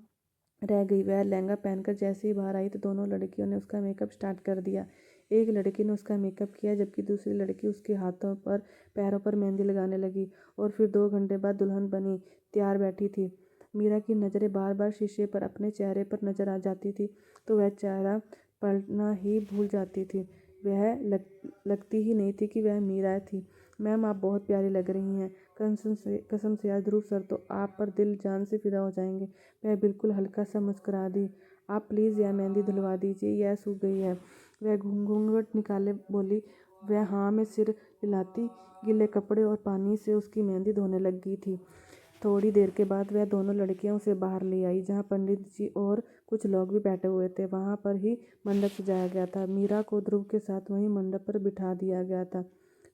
रह गई। वह लहंगा पहनकर जैसे ही बाहर आई तो दोनों लड़कियों ने उसका मेकअप स्टार्ट कर दिया। एक लड़की ने उसका मेकअप किया, जबकि दूसरी लड़की उसके हाथों पर पैरों पर मेहंदी लगाने लगी। और फिर 2 घंटे बाद दुल्हन बनी तैयार बैठी थी। मीरा की नज़रें बार बार शीशे पर अपने चेहरे पर नजर आ जाती थी तो वह चेहरा पलटना ही भूल जाती थी। वह लगती ही नहीं थी कि वह मीरा थी। मैम, आप बहुत प्यारी लग रही हैं। कसम से आज ध्रुव सर तो आप पर दिल जान से फिदा हो जाएंगे। वह बिल्कुल हल्का सा मुस्कुरा दी। आप प्लीज़ यह मेहंदी धुलवा दीजिए, यह सूख गई है। वह घूंघट निकाले बोली। वह हाँ में सिर हिलाती गीले कपड़े और पानी से उसकी मेहंदी धोने लगी थी। थोड़ी देर के बाद वह दोनों लड़कियां उसे बाहर ले आई, जहाँ पंडित जी और कुछ लोग भी बैठे हुए थे। वहाँ पर ही मंडप सजाया गया था। मीरा को ध्रुव के साथ वहीं मंडप पर बिठा दिया गया था।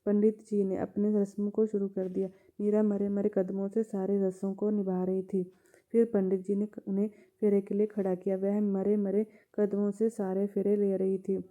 पंडित जी ने अपने रस्म को शुरू कर दिया। मीरा मरे मरे कदमों से सारी रस्मों को निभा रही थी। फिर पंडित जी ने उन्हें फेरे के लिए खड़ा किया। वह मरे मरे कदमों से सारे फेरे ले रही थी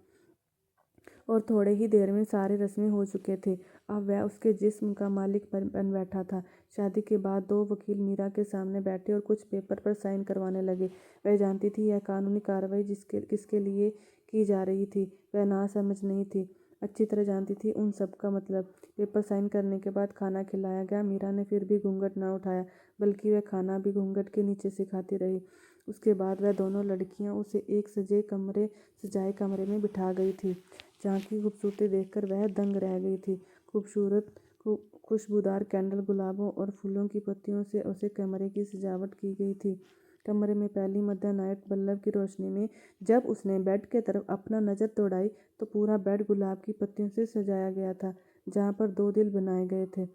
और थोड़े ही देर में सारे रस्में हो चुके थे। अब वह उसके जिस्म का मालिक बन बैठा था। शादी के बाद 2 वकील मीरा के सामने बैठे और कुछ पेपर पर साइन करवाने लगे। वह जानती थी यह कानूनी कार्रवाई किसके लिए की जा रही थी। वह नासमझ नहीं थी, अच्छी तरह जानती थी उन सब का मतलब। पेपर साइन करने के बाद खाना खिलाया गया। मीरा ने फिर भी घूंघट ना उठाया, बल्कि वह खाना भी घूंघट के नीचे से खाती रही। उसके बाद वह दोनों लड़कियां उसे एक सजाए कमरे में बिठा गई थी, जहाँ की खूबसूरती देखकर वह दंग रह गई थी। खूबसूरत खुशबूदार कैंडल, गुलाबों और फूलों की पत्तियों से उसे कमरे की सजावट की गई थी। कमरे में पहली मध्य नाइट बल्ब की रोशनी में जब उसने बेड के तरफ अपना नज़र दौड़ाई तो पूरा बेड गुलाब की पत्तियों से सजाया गया था, जहाँ पर 2 दिल बनाए गए थे।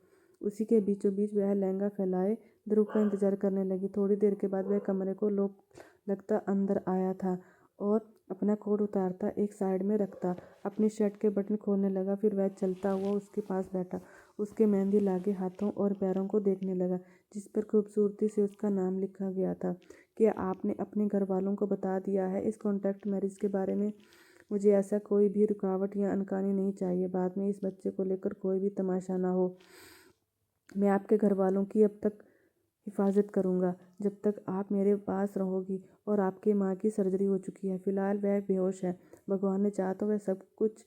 उसी के बीचों बीच वह लहंगा फैलाए ध्रुव का इंतजार करने लगी। थोड़ी देर के बाद वह कमरे को लगता अंदर आया था और अपना कोट उतारता एक साइड में रखता अपनी शर्ट के बटन खोलने लगा। फिर वह चलता हुआ उसके पास बैठा, उसके मेहंदी लागे हाथों और पैरों को देखने लगा, जिस पर खूबसूरती से उसका नाम लिखा गया था। क्या आपने अपने घर वालों को बता दिया है इस कॉन्ट्रैक्ट मैरिज के बारे में? मुझे ऐसा कोई भी रुकावट या अनकानी नहीं चाहिए। बाद में इस बच्चे को लेकर कोई भी तमाशा ना हो। मैं आपके घर वालों की अब तक हिफाजत करूंगा जब तक आप मेरे पास रहोगी। और आपकी माँ की सर्जरी हो चुकी है, फिलहाल वह बेहोश है। भगवान ने चाहा तो वह सब कुछ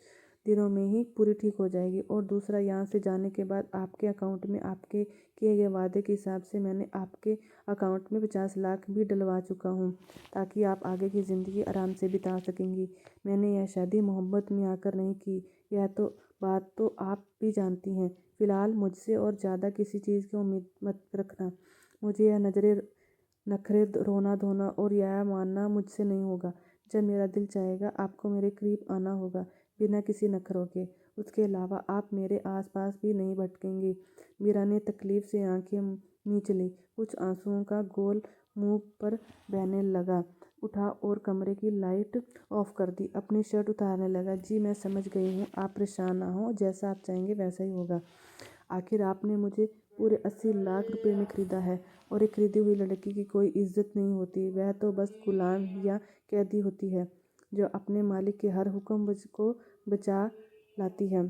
दिनों में ही पूरी ठीक हो जाएगी। और दूसरा, यहाँ से जाने के बाद आपके अकाउंट में आपके किए गए वादे के हिसाब से मैंने आपके अकाउंट में 50 लाख भी डलवा चुका हूँ, ताकि आप आगे की ज़िंदगी आराम से बिता सकेंगी। मैंने यह शादी मोहब्बत में आकर नहीं की, यह तो बात तो आप भी जानती हैं। फिलहाल मुझसे और ज़्यादा किसी चीज़ की उम्मीद मत रखना। मुझे यह नखरे, रोना धोना और यह मानना मुझसे नहीं होगा। जब मेरा दिल चाहेगा आपको मेरे करीब आना होगा, बिना किसी नखरों के। उसके अलावा आप मेरे आसपास भी नहीं भटकेंगी। मीरा ने तकलीफ से आंखें मींच ली। कुछ आंसुओं का गोल मुंह पर बहने लगा। उठा और कमरे की लाइट ऑफ कर दी। अपनी शर्ट उतारने लगा। जी, मैं समझ गई हूँ, आप परेशान ना हो, जैसा आप चाहेंगे वैसा ही होगा। आखिर आपने मुझे पूरे 80 लाख रुपए में खरीदा है, और एक खरीदी हुई लड़की की कोई इज्जत नहीं होती। वह तो बस गुलाम या कैदी होती है, जो अपने मालिक के हर हुक्म को बचा लाती है।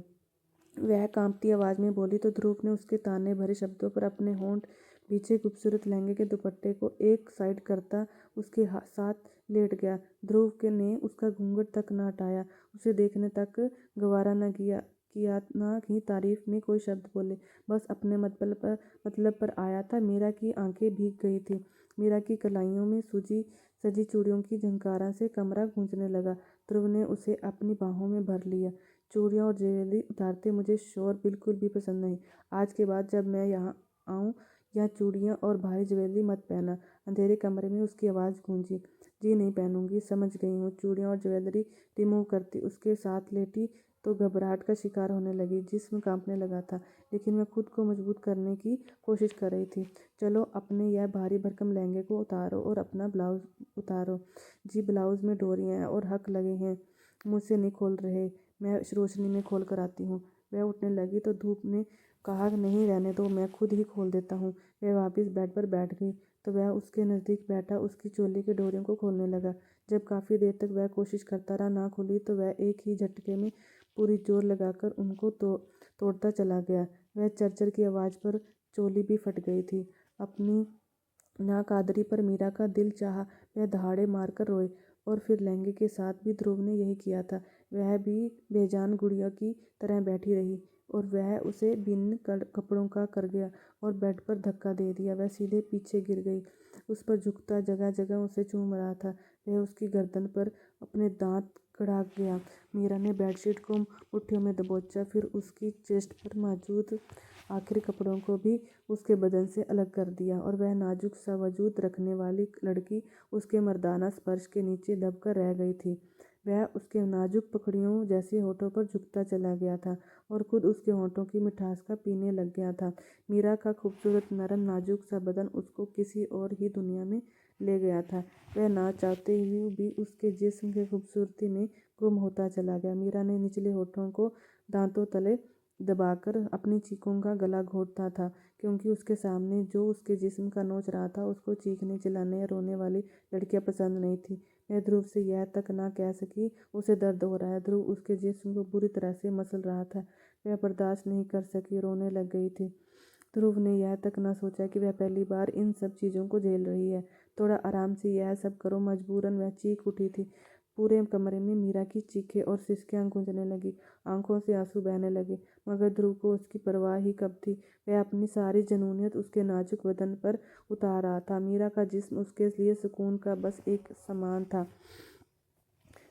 वह कांपती आवाज़ में बोली तो ध्रुव ने उसके ताने भरे शब्दों पर अपने होंठ पीछे खूबसूरत लहंगे के दुपट्टे को एक साइड करता उसके साथ लेट गया। ध्रुव के ने उसका घूंघट तक न हटाया, उसे देखने तक गवारा न किया। किया, ना ही तारीफ में कोई शब्द बोले। बस अपने मतलब पर आया था। मीरा की आंखें भीग गई थी। मीरा की कलाइयों में सजी चूड़ियों की झंकारा से कमरा गूंजने लगा। ध्रुव ने उसे अपनी बाहों में भर लिया। चूड़ियाँ और ज्वेलरी उतारते, मुझे शोर बिल्कुल भी पसंद नहीं। आज के बाद जब मैं यहाँ आऊँ, यहाँ चूड़ियाँ और भारी ज्वेलरी मत पहना। अंधेरे कमरे में उसकी आवाज़ गूंजी। जी नहीं पहनूंगी, समझ गई हूँ। चूड़ियाँ और ज्वेलरी रिमूव करती, उसके साथ लेटी तो घबराहट का शिकार होने लगी। जिस्म कांपने लगा था, लेकिन मैं खुद को मजबूत करने की कोशिश कर रही थी। चलो, अपने यह भारी भरकम लहंगे को उतारो और अपना ब्लाउज उतारो। जी, ब्लाउज में डोरियाँ हैं और हक लगे हैं, मुझसे नहीं खोल रहे। मैं रोशनी में खोल कर आती हूँ। वह उठने लगी तो धूप ने कहा, नहीं रहने दो, मैं खुद ही खोल देता हूँ। वह वापस बेड पर बैठ गई तो वह उसके नज़दीक बैठा उसकी चोली की डोरियों को खोलने लगा। जब काफ़ी देर तक वह कोशिश करता रहा, ना खुली, तो वह एक ही झटके में पूरी जोर लगाकर उनको तोड़ता चला गया। वह चरचर की आवाज़ पर चोली भी फट गई थी। अपनी नाकादरी पर मीरा का दिल चाहा वह दहाड़े मारकर रोए, और फिर लहंगे के साथ भी ध्रुव ने यही किया था। वह भी बेजान गुड़िया की तरह बैठी रही, और वह उसे बिन कपड़ों का कर गया और बेड पर धक्का दे दिया। वह सीधे पीछे गिर गई। उस पर झुकता, जगह जगह उसे चूम रहा था। वह उसकी गर्दन पर अपने दांत गड़ा गया। मीरा ने बेडशीट को मुट्ठियों में दबोचा, फिर उसकी चेस्ट पर मौजूद आखिरी कपड़ों को भी उसके बदन से अलग कर दिया, और वह नाजुक सा वजूद रखने वाली लड़की उसके मर्दाना स्पर्श के नीचे दबकर रह गई थी। वह उसके नाजुक पकड़ियों जैसे होठों पर झुकता चला गया था और खुद उसके होठों की मिठास का पीने लग गया था। मीरा का खूबसूरत, नरम, नाजुक सा बदन उसको किसी और ही दुनिया में ले गया था। वह ना चाहते हुए भी उसके जिस्म की खूबसूरती में गुम होता चला गया। मीरा ने निचले होठों को दांतों तले दबाकर अपनी चीखों का गला घोंटता था, क्योंकि उसके सामने जो उसके जिस्म का नोच रहा था, उसको चीखने, चिल्लाने या रोने वाली लड़कियां पसंद नहीं थी। वह ध्रुव से यह तक ना कह सकी, उसे दर्द हो रहा है। ध्रुव उसके जिस्म को बुरी तरह से मसल रहा था। वह बर्दाश्त नहीं कर सकी, रोने लग गई थी। ध्रुव ने यह तक ना सोचा कि वह पहली बार इन सब चीज़ों को झेल रही है। थोड़ा आराम से यह सब करो। मजबूरन वह चीख उठी थी। पूरे कमरे में मीरा की चीखें और सिसकियां गूंजने लगी। आंखों से आंसू बहने लगे, मगर ध्रुव को उसकी परवाह ही कब थी। वह अपनी सारी जनूनियत उसके नाजुक बदन पर उतार रहा था। मीरा का जिस्म उसके लिए सुकून का बस एक सामान था।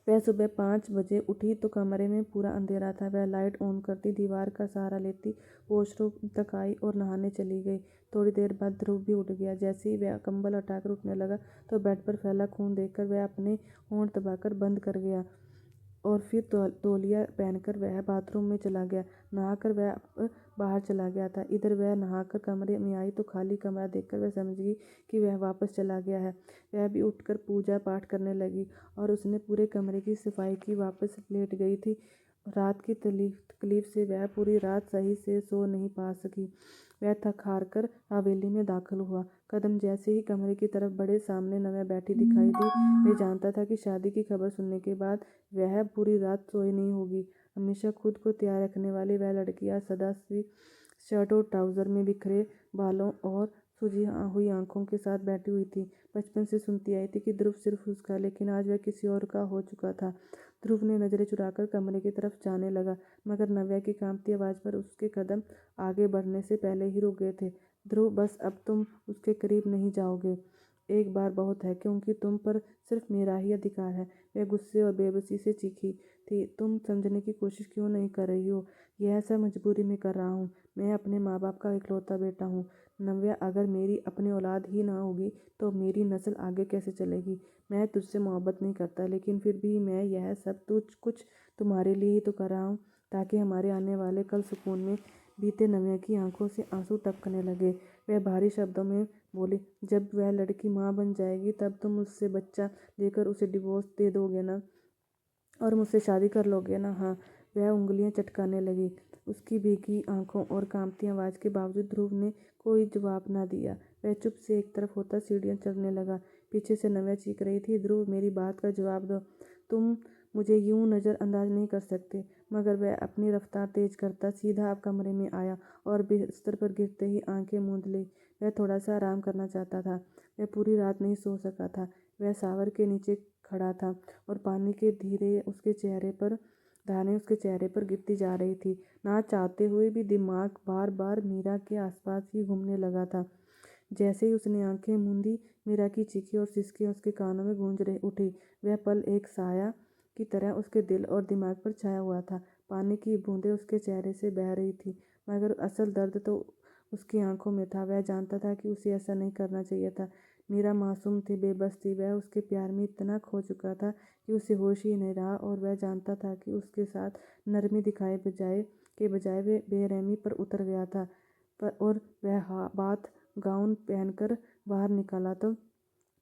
वह सुबह 5 बजे उठी तो कमरे में पूरा अंधेरा था। वह लाइट ऑन करती, दीवार का सहारा लेती, वॉशरूम तक आई और नहाने चली गई। थोड़ी देर बाद ध्रुव भी उठ गया। जैसे ही वह कंबल हटाकर उठने लगा, तो बेड पर फैला खून देखकर वह अपने होंठ दबाकर बंद कर गया, और फिर तौलिया पहनकर वह बाथरूम में चला गया। नहाकर वह बाहर चला गया था। इधर वह नहाकर कमरे में आई तो खाली कमरा देखकर वह समझ गई कि वह वापस चला गया है। वह भी उठकर पूजा पाठ करने लगी, और उसने पूरे कमरे की सफाई की। वापस लेट गई थी। रात की तकलीफ से वह पूरी रात सही से सो नहीं पा सकी। वह थक हार कर हवेली में दाखिल हुआ। कदम जैसे ही कमरे की तरफ बढ़े, सामने नव्या बैठी दिखाई दी। वह जानता था कि शादी की खबर सुनने के बाद वह पूरी रात सोई नहीं होगी। हमेशा खुद को तैयार रखने वाली वह लड़की आज सदा सी शर्ट और ट्राउज़र में बिखरे बालों और सूजी हुई आंखों के साथ बैठी हुई थी। बचपन से सुनती आई थी कि ध्रुव सिर्फ उसका, लेकिन आज वह किसी और का हो चुका था। ध्रुव ने नजरें चुराकर कमरे की तरफ जाने लगा, मगर नव्या की कांपती आवाज़ पर उसके कदम आगे बढ़ने से पहले ही रुक गए थे। ध्रुव, बस अब तुम उसके करीब नहीं जाओगे। एक बार बहुत है, क्योंकि तुम पर सिर्फ मेरा ही अधिकार है। वह गुस्से और बेबसी से चीखी थी। तुम समझने की कोशिश क्यों नहीं कर रही हो? यह सब मजबूरी में कर रहा हूँ। मैं अपने माँ बाप का इकलौता बेटा हूँ। नव्या, अगर मेरी अपनी औलाद ही ना होगी तो मेरी नस्ल आगे कैसे चलेगी? मैं तुझसे मोहब्बत नहीं करता, लेकिन फिर भी मैं यह सब कुछ तुम्हारे लिए ही तो कर रहा हूँ, ताकि हमारे आने वाले कल सुकून में बीते। नव्या की आंखों से आंसू टपकने लगे। वह भारी शब्दों में बोली, जब वह लड़की माँ बन जाएगी, तब तुम उससे बच्चा लेकर उसे डिवोर्स दे दोगे ना, और मुझसे शादी कर लोगे ना? हाँ। वह उंगलियां चटकाने लगी। उसकी भीगी आंखों और कांपती आवाज़ के बावजूद ध्रुव ने कोई जवाब ना दिया। वह चुप से एक तरफ होता सीढ़ियां चढ़ने लगा। पीछे से नव्या चीख रही थी, ध्रुव, मेरी बात का जवाब दो। तुम मुझे यूं नज़रअंदाज नहीं कर सकते। मगर वह अपनी रफ्तार तेज करता सीधा अब कमरे में आया और बिस्तर पर गिरते ही आंखें मूंद ली। वह थोड़ा सा आराम करना चाहता था। वह पूरी रात नहीं सो सका था। वह शावर के नीचे खड़ा था और पानी के धीरे उसके चेहरे पर धारें उसके चेहरे पर गिरती जा रही थी। ना चाहते हुए भी दिमाग बार बार मीरा के आसपास ही घूमने लगा था। जैसे ही उसने आंखें मूंदी, मीरा की चीखें और सिसकें उसके कानों में गूंज रही उठी। वह पल एक साया की तरह उसके दिल और दिमाग पर छाया हुआ था। पानी की बूंदें उसके चेहरे से बह रही थी, मगर असल दर्द तो उसकी आंखों में था। वह जानता था कि उसे ऐसा नहीं करना चाहिए था। मीरा मासूम थी, बेबस थी। वह उसके प्यार में इतना खो चुका था कि उसे होश ही नहीं रहा, और वह जानता था कि उसके साथ नरमी दिखाए बजाय वे बेरहमी पर उतर गया था। और वह बात गाउन पहनकर बाहर निकला तो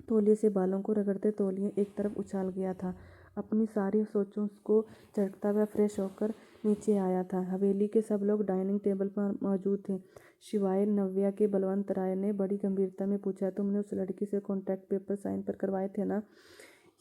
तौलिए से बालों को रगड़ते तौलिए एक तरफ उछाल गया था। अपनी सारी सोचों को झटकता वह फ्रेश होकर नीचे आया था। हवेली के सब लोग डाइनिंग टेबल पर मौजूद थे, शिवाय नव्या के। बलवंत राय ने बड़ी गंभीरता में पूछा, तुमने उस लड़की से कॉन्ट्रैक्ट पेपर साइन पर करवाए थे ना?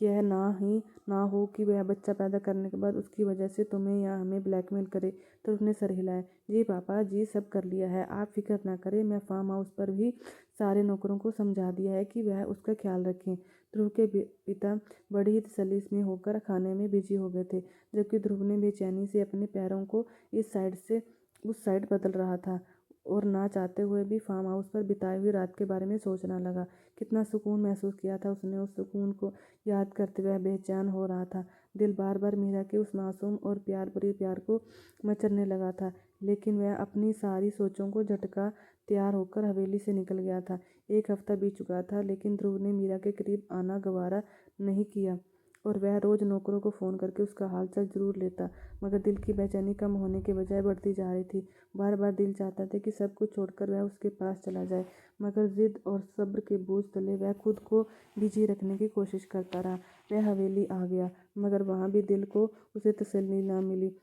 यह ना हो कि वह बच्चा पैदा करने के बाद उसकी वजह से तुम्हें या हमें ब्लैकमेल करे। तो उसने सर हिलाया। जी पापा जी, सब कर लिया है, आप फिक्र ना करें। मैं फार्म हाउस पर भी सारे नौकरों को समझा दिया है कि वह उसका ख्याल रखें। ध्रुव के पिता बड़ी ही तसल्ली में होकर खाने में बिजी हो गए थे, जबकि ध्रुव ने बेचैनी से अपने पैरों को इस साइड से उस साइड बदल रहा था, और ना चाहते हुए भी फार्म हाउस पर बिताई हुई रात के बारे में सोचना लगा। कितना सुकून महसूस किया था उसने। उस सुकून को याद करते हुए बेचैन हो रहा था। दिल बार बार मीरा के उस मासूम और प्यार को मचलने लगा था। लेकिन वह अपनी सारी सोचों को झटका तैयार होकर हवेली से निकल गया था। एक हफ्ता बीत चुका था, लेकिन ध्रुव ने मीरा के करीब आना गवारा नहीं किया, और वह रोज नौकरों को फ़ोन करके उसका हालचाल जरूर लेता, मगर दिल की बेचैनी कम होने के बजाय बढ़ती जा रही थी। बार बार दिल चाहता था कि सब कुछ छोड़कर वह उसके पास चला जाए, मगर जिद और सब्र के बोझ तले वह खुद को बिजी रखने की कोशिश करता रहा। वह हवेली आ गया, मगर वहाँ भी दिल को उसे तसल्ली न मिली।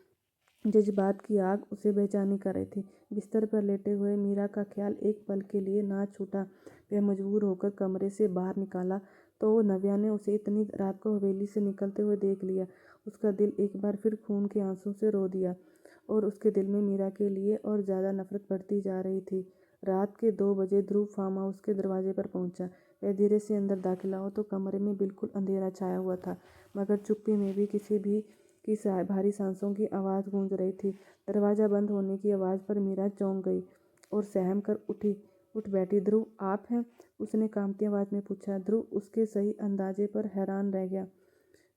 जज्बात की आग उसे बेचैनी कर रही थी। बिस्तर पर लेटे हुए मीरा का ख्याल एक पल के लिए ना छूटा। वह मजबूर होकर कमरे से बाहर निकाला तो नव्या ने उसे इतनी रात को हवेली से निकलते हुए देख लिया। उसका दिल एक बार फिर खून के आंसू से रो दिया, और उसके दिल में मीरा के लिए और ज़्यादा नफरत बढ़ती जा रही थी। रात के 2 बजे ध्रुव फार्म हाउस के दरवाजे पर पहुंचा। वह धीरे से अंदर दाखिल हुआ तो कमरे में बिल्कुल अंधेरा छाया हुआ था, मगर चुप्पी में भी किसी भी की भारी सांसों की आवाज़ गूंज रही थी। दरवाज़ा बंद होने की आवाज़ पर मीरा चौंक गई और सहम कर उठ बैठी। ध्रुव आप हैं? उसने कांपती आवाज़ में पूछा। ध्रुव उसके सही अंदाजे पर हैरान रह गया।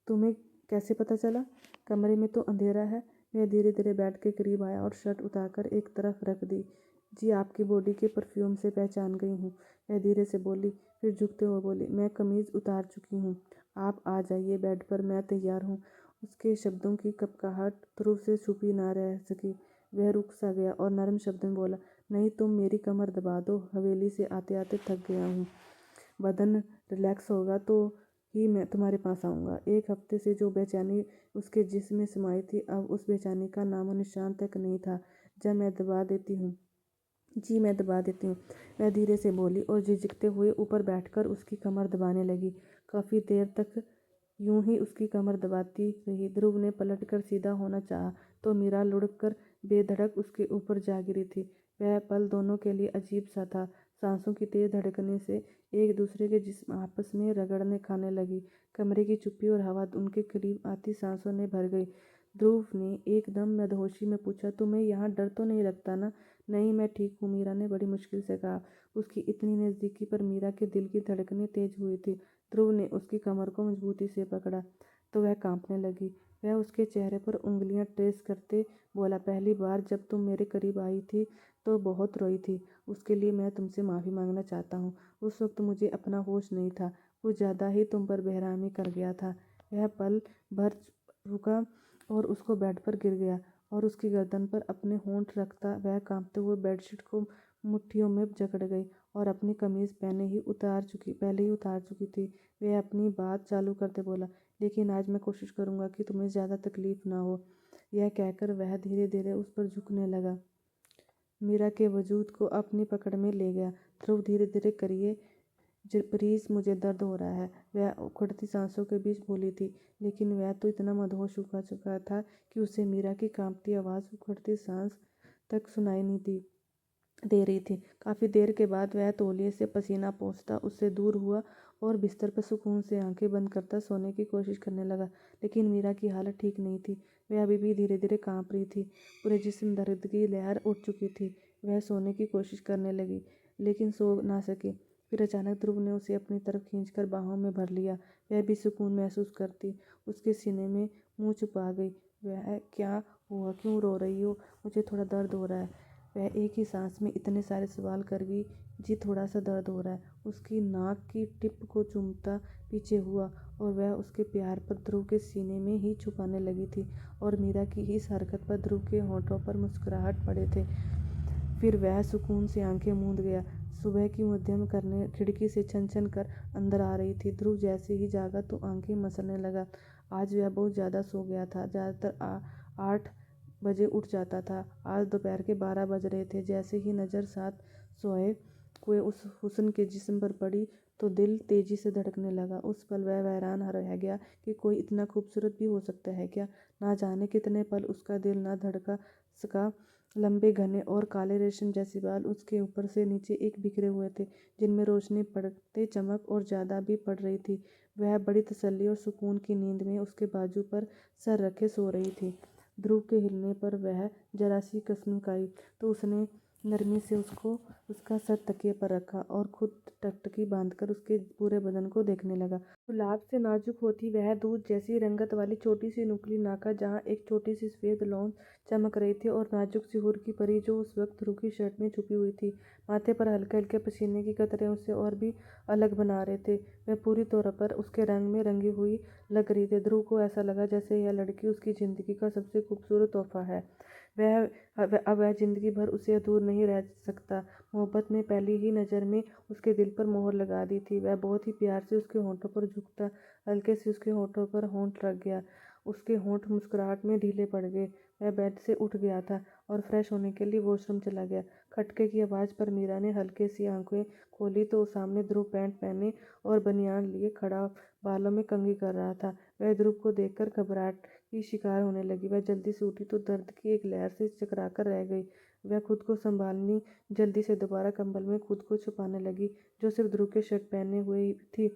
तुम्हें कैसे पता चला? कमरे में तो अंधेरा है। वह धीरे धीरे बेड के करीब आया और शर्ट उतारकर एक तरफ रख दी। जी, आपकी बॉडी के परफ्यूम से पहचान गई हूँ, वह धीरे से बोली। फिर झुकते हुए बोली, मैं कमीज़ उतार चुकी हूँ, आप आ जाइए बेड पर, मैं तैयार हूँ। उसके शब्दों की कपकहाट ध्रुव से छुपी ना रह सकी। वह रुक सा गया और नरम शब्दों में बोला, नहीं, तुम मेरी कमर दबा दो, हवेली से आते आते थक गया हूँ। बदन रिलैक्स होगा तो ही मैं तुम्हारे पास आऊँगा। एक हफ्ते से जो बेचैनी उसके जिस्म में समाई थी, अब उस बेचैनी का नामो निशान तक नहीं था। जब मैं दबा देती हूँ। जी, मैं दबा देती हूँ, वह धीरे से बोली और झिझकते हुए ऊपर बैठकर उसकी कमर दबाने लगी। काफ़ी देर तक यूं ही उसकी कमर दबाती रही। ध्रुव ने पलटकर सीधा होना चाहा तो मीरा लुढ़क बेधड़क उसके ऊपर जा गिरी थी। वह पल दोनों के लिए अजीब सा था। सांसों की तेज धड़कने से एक दूसरे के जिस्म आपस में रगड़ने खाने लगी। कमरे की चुप्पी और हवा उनके करीब आती सांसों ने भर गई। ध्रुव ने एकदम मदहोशी में पूछा, तुम्हें यहाँ डर तो नहीं लगता ना? नहीं, मैं ठीक हूँ, मीरा ने बड़ी मुश्किल से कहा। उसकी इतनी नज़दीकी पर मीरा के दिल की धड़कनें तेज हुई थी। ध्रुव ने उसकी कमर को मजबूती से पकड़ा तो वह कांपने लगी। वह उसके चेहरे पर उंगलियां ट्रेस करते बोला, पहली बार जब तुम मेरे करीब आई थी तो बहुत रोई थी। उसके लिए मैं तुमसे माफ़ी मांगना चाहता हूँ। उस वक्त मुझे अपना होश नहीं था, कुछ ज़्यादा ही तुम पर बेरहमी कर गया था। वह पल भर रुका और उसको बेड पर गिर गया और उसकी गर्दन पर अपने होंठ रखता वह कांपते हुए बेडशीट को मुट्ठियों में जकड़ गई और अपनी कमीज़ पहले ही उतार चुकी थी। वह अपनी बात चालू करते बोला, लेकिन आज मैं कोशिश करूँगा कि तुम्हें ज़्यादा तकलीफ़ ना हो। यह कहकर वह धीरे धीरे उस पर झुकने लगा, मीरा के वजूद को अपनी पकड़ में ले गया। ध्रुव, धीरे धीरे करिए प्लीज़, मुझे दर्द हो रहा है, वह उखड़ती सांसों के बीच बोली थी। लेकिन वह तो इतना मदहोश हो चुका था कि उसे मीरा की कांपती आवाज़, उखड़ती सांस तक सुनाई नहीं दी। दे रही थी। काफ़ी देर के बाद वह तौलिए से पसीना पोंछता उससे दूर हुआ और बिस्तर पर सुकून से आंखें बंद करता सोने की कोशिश करने लगा। लेकिन मीरा की हालत ठीक नहीं थी। वह अभी भी धीरे धीरे कांप रही थी। पूरे जिस्म दर्द की लहर उठ चुकी थी। वह सोने की कोशिश करने लगी लेकिन सो ना सकी। फिर अचानक ध्रुव ने उसे अपनी तरफ खींचकर बाहों में भर लिया। वह भी सुकून महसूस करती उसके सीने में मुँह छुपा गई। वह, क्या हुआ, क्यों रो रही हो? मुझे थोड़ा दर्द हो रहा है। वह एक ही सांस में इतने सारे सवाल कर गई। जी, थोड़ा सा दर्द हो रहा है। उसकी नाक की टिप को चूमता पीछे हुआ और वह उसके प्यार पर ध्रुव के सीने में ही छुपाने लगी थी और मीरा की इस हरकत पर ध्रुव के होंठों पर मुस्कुराहट पड़े थे। फिर वह सुकून से आंखें मूंद गया। सुबह की मध्यम करने खिड़की से छन छन कर अंदर आ रही थी। ध्रुव जैसे ही जागा तो आंखें मसलने लगा। आज वह बहुत ज़्यादा सो गया था। ज़्यादातर 8 बजे उठ जाता था। आज दोपहर के 12 बज रहे थे। जैसे ही नज़र साथ सोए हुए उस हुस्न के जिस्म पर पड़ी तो दिल तेजी से धड़कने लगा। उस पल वह हैरान रह गया कि कोई इतना खूबसूरत भी हो सकता है क्या। ना जाने कितने पल उसका दिल ना धड़का सका। लंबे घने और काले रेशम जैसे बाल उसके ऊपर से नीचे एक बिखरे हुए थे जिनमें रोशनी पड़ते चमक और ज़्यादा भी पड़ रही थी। वह बड़ी तसल्ली और सुकून की नींद में उसके बाजू पर सर रखे सो रही थी। ध्रुव के हिलने पर वह जरा सी कसम खाई तो उसने नरमी से उसका सर तकिए पर रखा और खुद टकटकी बांधकर उसके पूरे बदन को देखने लगा। गुलाब से नाजुक होती वह दूध जैसी रंगत वाली छोटी सी नुकीली नाका जहाँ एक छोटी सी सफ़ेद लौंग चमक रही थी और नाजुक सी हुर की परी जो उस वक्त ध्रुव की शर्ट में छुपी हुई थी। माथे पर हल्के हल्के पसीने की कतरे उसे और भी अलग बना रहे थे। वह पूरी तौर पर उसके रंग में रंगी हुई लग रही थी। ध्रुव को ऐसा लगा जैसे यह लड़की उसकी ज़िंदगी का सबसे खूबसूरत तोहफा है। वह अब वह ज़िंदगी भर उसे दूर नहीं रह सकता। मोहब्बत ने पहली ही नज़र में उसके दिल पर मोहर लगा दी थी। वह बहुत ही प्यार से उसके होंठों पर झुकता हल्के से उसके होंठों पर होंठ रख गया। उसके होंठ मुस्कुराहट में ढीले पड़ गए। वह बेड से उठ गया था और फ्रेश होने के लिए वॉशरूम चला गया। खटके की आवाज़ पर मीरा ने हल्के सी आंखें खोली तो सामने ध्रुव पैंट पहने और बनियान लिए खड़ा बालों में कंघी कर रहा था। वह ध्रुव को देखकर घबराहट की शिकार होने लगी। वह जल्दी से उठी तो दर्द की एक लहर से चकराकर रह गई। वह खुद को संभालनी जल्दी से दोबारा कंबल में खुद को छुपाने लगी जो सिर्फ ध्रुव के शर्ट पहने हुए थी।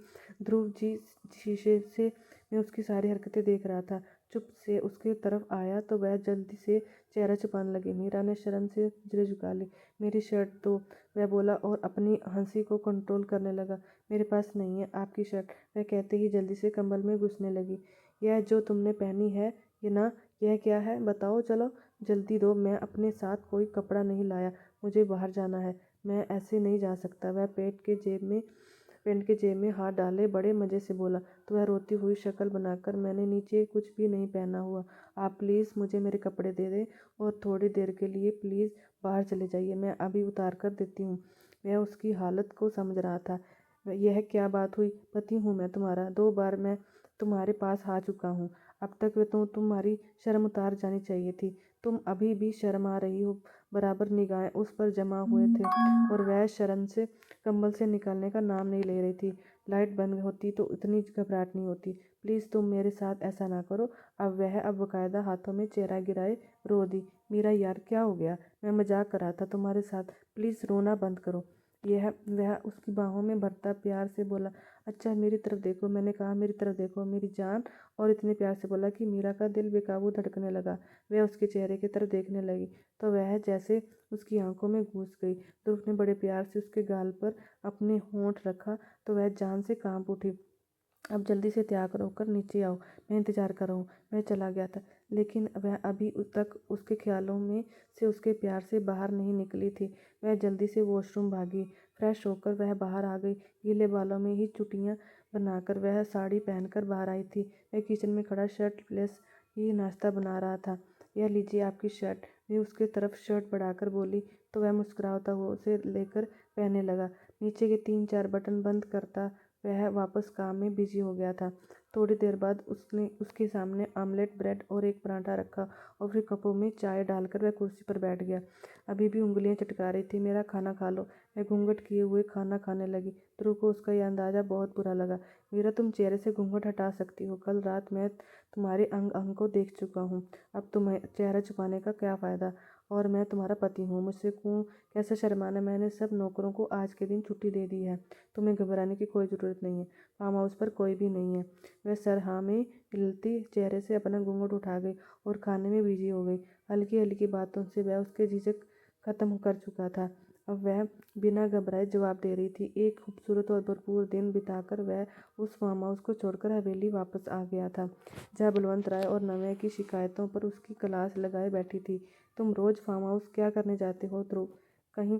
ध्रुव जी शीशे से में उसकी सारी हरकतें देख रहा था। चुप से उसके तरफ आया तो वह जल्दी से चेहरा छुपाने लगी। मीरा ने शर्म से नजरें झुका ली। मेरी शर्ट दो, वह बोला और अपनी हंसी को कंट्रोल करने लगा। मेरे पास नहीं है आपकी शर्ट, वह कहते ही जल्दी से कंबल में घुसने लगी। यह जो तुमने पहनी है ये ना, यह क्या है बताओ, चलो जल्दी दो, मैं अपने साथ कोई कपड़ा नहीं लाया, मुझे बाहर जाना है, मैं ऐसे नहीं जा सकता। वह पैंट के जेब में हाथ डाले बड़े मज़े से बोला तो वह रोती हुई शक्ल बनाकर, मैंने नीचे कुछ भी नहीं पहना हुआ, आप प्लीज़ मुझे मेरे कपड़े दे दें और थोड़ी देर के लिए प्लीज़ बाहर चले जाइए, मैं अभी उतार कर देती हूँ। वह उसकी हालत को समझ रहा था। यह क्या बात हुई? पति हूँ मैं तुम्हारा, 2 बार मैं तुम्हारे पास आ चुका हूँ। अब तक वे तो तुम्हारी शर्म उतार जानी चाहिए थी। तुम अभी भी शर्मा रही हो। बराबर निगाहें उस पर जमा हुए थे और वह शर्म से कंबल से निकलने का नाम नहीं ले रही थी। लाइट बंद होती तो इतनी घबराहट नहीं होती। प्लीज़ तुम मेरे साथ ऐसा ना करो। अब बाकायदा हाथों में चेहरा गिराए रो दी। मेरा यार क्या हो गया? मैं मजाक कर रहा था तुम्हारे साथ, प्लीज़ रोना बंद करो। यह वह उसकी बाहों में भरता प्यार से बोला। अच्छा मेरी तरफ देखो, मैंने कहा मेरी तरफ देखो मेरी जान। और इतने प्यार से बोला कि मीरा का दिल बेकाबू धड़कने लगा। वह उसके चेहरे की तरफ देखने लगी तो वह जैसे उसकी आंखों में घुस गई। ध्रुव ने बड़े प्यार से उसके गाल पर अपने होंठ रखा तो वह जान से कांप उठी। अब जल्दी से तैयार होकर नीचे आओ, मैं इंतज़ार कर रहा हूँ। वह चला गया था लेकिन वह अभी तक उसके ख्यालों में से उसके प्यार से बाहर नहीं निकली थी। वह जल्दी से वॉशरूम भागी। फ्रेश होकर वह बाहर आ गई। गीले बालों में ही चुटियाँ बनाकर वह साड़ी पहनकर बाहर आई थी। वह किचन में खड़ा शर्ट लेस ही नाश्ता बना रहा था। यह लीजिए आपकी शर्ट, वे उसके तरफ शर्ट बढ़ाकर बोली तो वह मुस्कुराता हुआ उसे लेकर पहनने लगा। नीचे के 3-4 बटन बंद करता वह वापस काम में बिजी हो गया था। थोड़ी देर बाद उसने उसके सामने आमलेट, ब्रेड और एक पराठा रखा और फिर कपों में चाय डालकर वह कुर्सी पर बैठ गया। अभी भी उंगलियां चटका रही थी। मेरा खाना खा लो, वह घूंघट किए हुए खाना खाने लगी। ध्रुव को उसका यह अंदाज़ा बहुत बुरा लगा। मेरा, तुम चेहरे से घूंघट हटा सकती हो, कल रात मैं तुम्हारे अंग अंग को देख चुका हूँ, अब तुम्हें चेहरा छुपाने का क्या फ़ायदा। और मैं तुम्हारा पति हूँ, मुझसे क्यों कैसे शर्माना। मैंने सब नौकरों को आज के दिन छुट्टी दे दी है, तुम्हें घबराने की कोई ज़रूरत नहीं है। फार्म हाउस पर कोई भी नहीं है। वह सर हाँ में हिलती चेहरे से अपना घूंघट उठा गई और खाने में बिजी हो गई। हल्की हल्की बातों से वह उसके झिझक खत्म कर चुका था। अब वह बिना घबराए जवाब दे रही थी। एक खूबसूरत और भरपूर दिन बिताकर वह उस फार्म हाउस को छोड़कर हवेली वापस आ गया था, जहाँ बलवंत राय और नव्या की शिकायतों पर उसकी क्लास लगाए बैठी थी। तुम रोज फार्म हाउस क्या करने जाते हो ध्रुव? कहीं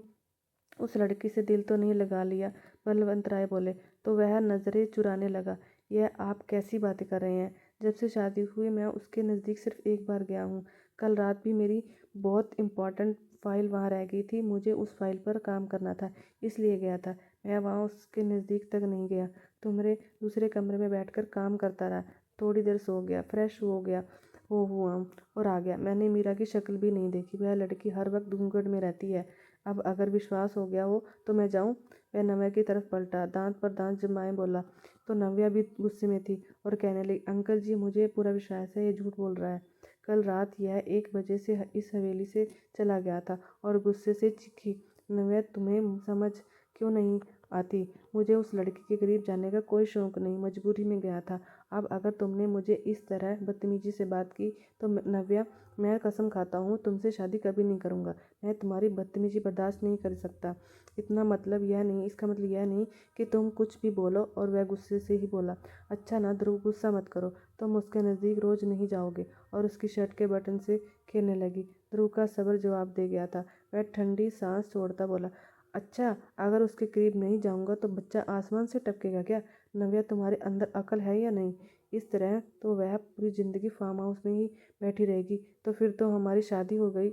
उस लड़की से दिल तो नहीं लगा लिया? बलवंत राय बोले तो वह नजरें चुराने लगा। यह आप कैसी बातें कर रहे हैं? जब से शादी हुई मैं उसके नज़दीक सिर्फ एक बार गया हूँ। कल रात भी मेरी बहुत इम्पोर्टेंट फाइल वहाँ रह गई थी, मुझे उस फाइल पर काम करना था, इसलिए गया था। मैं वहाँ उसके नज़दीक तक नहीं गया, तुम्हारे दूसरे कमरे में बैठकर काम करता रहा। थोड़ी देर सो गया, फ्रेश हो गया हो हुआ और आ गया। मैंने मीरा की शक्ल भी नहीं देखी, वह लड़की हर वक्त घूंघट में रहती है। अब अगर विश्वास हो गया हो तो मैं जाऊं? वह नव्या की तरफ पलटा, दांत पर दांत जमाए बोला। तो नव्या भी गुस्से में थी और कहने लगी, अंकल जी मुझे पूरा विश्वास है, ये झूठ बोल रहा है। कल रात यह 1 बजे से इस हवेली से चला गया था और गुस्से से चीखी। नव्या तुम्हें समझ क्यों नहीं आती? मुझे उस लड़की के करीब जाने का कोई शौक नहीं, मजबूरी में गया था। अब अगर तुमने मुझे इस तरह बदतमीजी से बात की तो नव्या, मैं कसम खाता हूँ तुमसे शादी कभी नहीं करूँगा। मैं तुम्हारी बदतमीजी बर्दाश्त नहीं कर सकता। इसका मतलब यह नहीं कि तुम कुछ भी बोलो। और वह गुस्से से ही बोला, अच्छा ना ध्रुव, गुस्सा मत करो, तुम उसके नज़दीक रोज नहीं जाओगे। और उसकी शर्ट के बटन से खेलने लगी। ध्रुव का सब्र जवाब दे गया था। वह ठंडी सांस छोड़ता बोला, अच्छा अगर उसके करीब नहीं जाऊंगा तो बच्चा आसमान से टपकेगा क्या? नव्या तुम्हारे अंदर अकल है या नहीं? इस तरह तो वह पूरी ज़िंदगी फार्म हाउस में ही बैठी रहेगी। तो फिर तो हमारी शादी हो गई,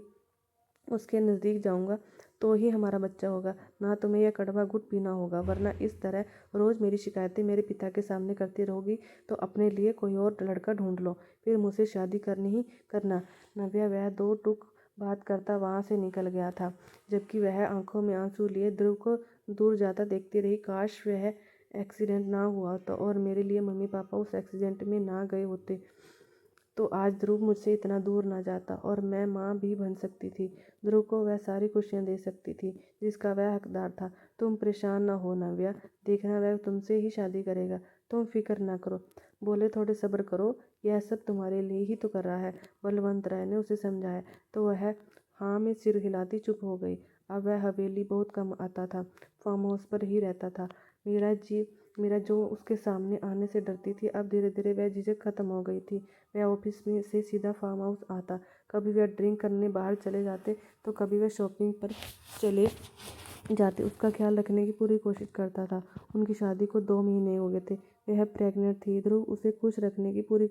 उसके नज़दीक जाऊंगा तो ही हमारा बच्चा होगा, ना तुम्हें यह कड़वा घुट पीना होगा। वरना इस तरह रोज़ मेरी शिकायतें मेरे पिता के सामने करती रहोगी तो अपने लिए कोई और लड़का ढूंढ लो, फिर मुझसे शादी करनी ही करना। नव्या वह दो टूक बात करता वहाँ से निकल गया था, जबकि वह आंखों में आंसू लिए ध्रुव को दूर जाता देखती रही। काश वह एक्सीडेंट ना हुआ होता और मेरे लिए मम्मी पापा उस एक्सीडेंट में ना गए होते तो आज ध्रुव मुझसे इतना दूर ना जाता और मैं माँ भी बन सकती थी। ध्रुव को वह सारी खुशियाँ दे सकती थी जिसका वह हकदार था। तुम परेशान ना हो नव्या, देखना वह तुमसे ही शादी करेगा, तुम फिक्र ना करो। बोले थोड़े सब्र करो, यह सब तुम्हारे लिए ही तो कर रहा है, बलवंत राय ने उसे समझाया। तो वह हाँ में सिर हिलाती चुप हो गई। अब वह हवेली बहुत कम आता था, फार्म हाउस पर ही रहता था। मीरा जो उसके सामने आने से डरती थी, अब धीरे धीरे वह झिझक खत्म हो गई थी। वह ऑफिस में से सीधा फार्म हाउस आता, कभी वह ड्रिंक करने बाहर चले जाते तो कभी वह शॉपिंग पर चले जाते। उसका ख्याल रखने की पूरी कोशिश करता था। उनकी शादी को 2 महीने हो गए थे, वह प्रेग्नेंट थी। ध्रुव उसे खुश रखने की पूरी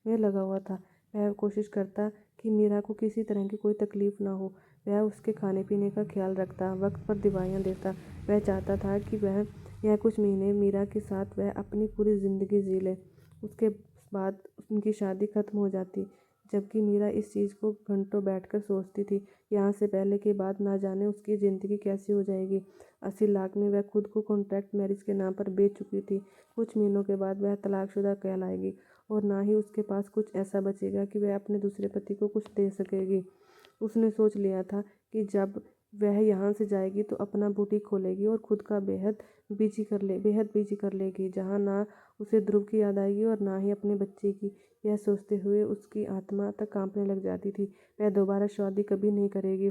में लगा हुआ था। वह कोशिश करता कि मीरा को किसी तरह की कोई तकलीफ ना हो। वह उसके खाने पीने का ख्याल रखता, वक्त पर दवाइयाँ देता। वह चाहता था कि वह यह कुछ महीने मीरा के साथ वह अपनी पूरी ज़िंदगी जी ले। उसके बाद उनकी शादी खत्म हो जाती, जबकि मीरा इस चीज़ को घंटों बैठकर सोचती थी। यहाँ से पहले के बाद ना जाने उसकी ज़िंदगी कैसी हो जाएगी। 80 लाख में वह खुद को कॉन्ट्रैक्ट मैरिज के नाम पर बेच चुकी थी। कुछ महीनों के बाद वह तलाकशुदा कहलाएगी और ना ही उसके पास कुछ ऐसा बचेगा कि वह अपने दूसरे पति को कुछ दे सकेगी। उसने सोच लिया था कि जब वह यहाँ से जाएगी तो अपना बुटीक खोलेगी और खुद का बेहद बिजी कर लेगी, जहाँ ना उसे ध्रुव की याद आएगी और ना ही अपने बच्चे की। यह सोचते हुए उसकी आत्मा तक कांपने लग जाती थी। वह दोबारा शादी कभी नहीं करेगी,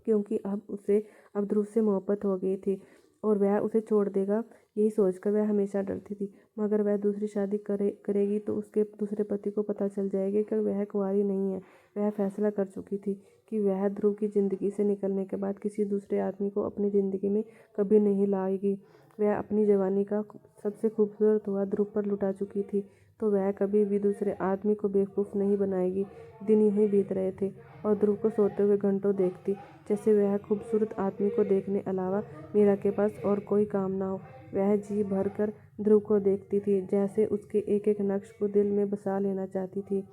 क्योंकि अब ध्रुव से मोहब्बत हो गई थी और वह उसे छोड़ देगा, यही सोचकर वह हमेशा डरती थी। मगर वह दूसरी शादी करेगी तो उसके दूसरे पति को पता चल जाएगा कि वह कुंवारी नहीं है। वह फैसला कर चुकी थी कि वह ध्रुव की ज़िंदगी से निकलने के बाद किसी दूसरे आदमी को अपनी ज़िंदगी में कभी नहीं लाएगी। वह अपनी जवानी का सबसे खूबसूरत हुआ ध्रुव पर लुटा चुकी थी, तो वह कभी भी दूसरे आदमी को बेवकूफ़ नहीं बनाएगी। दिन यूं ही बीत रहे थे और ध्रुव को सोते हुए घंटों देखती, जैसे वह खूबसूरत आदमी को देखने अलावा मीरा के पास और कोई काम ना हो। वह जी भर कर ध्रुव को देखती थी, जैसे उसके एक एक नक्श को दिल में बसा लेना चाहती थी।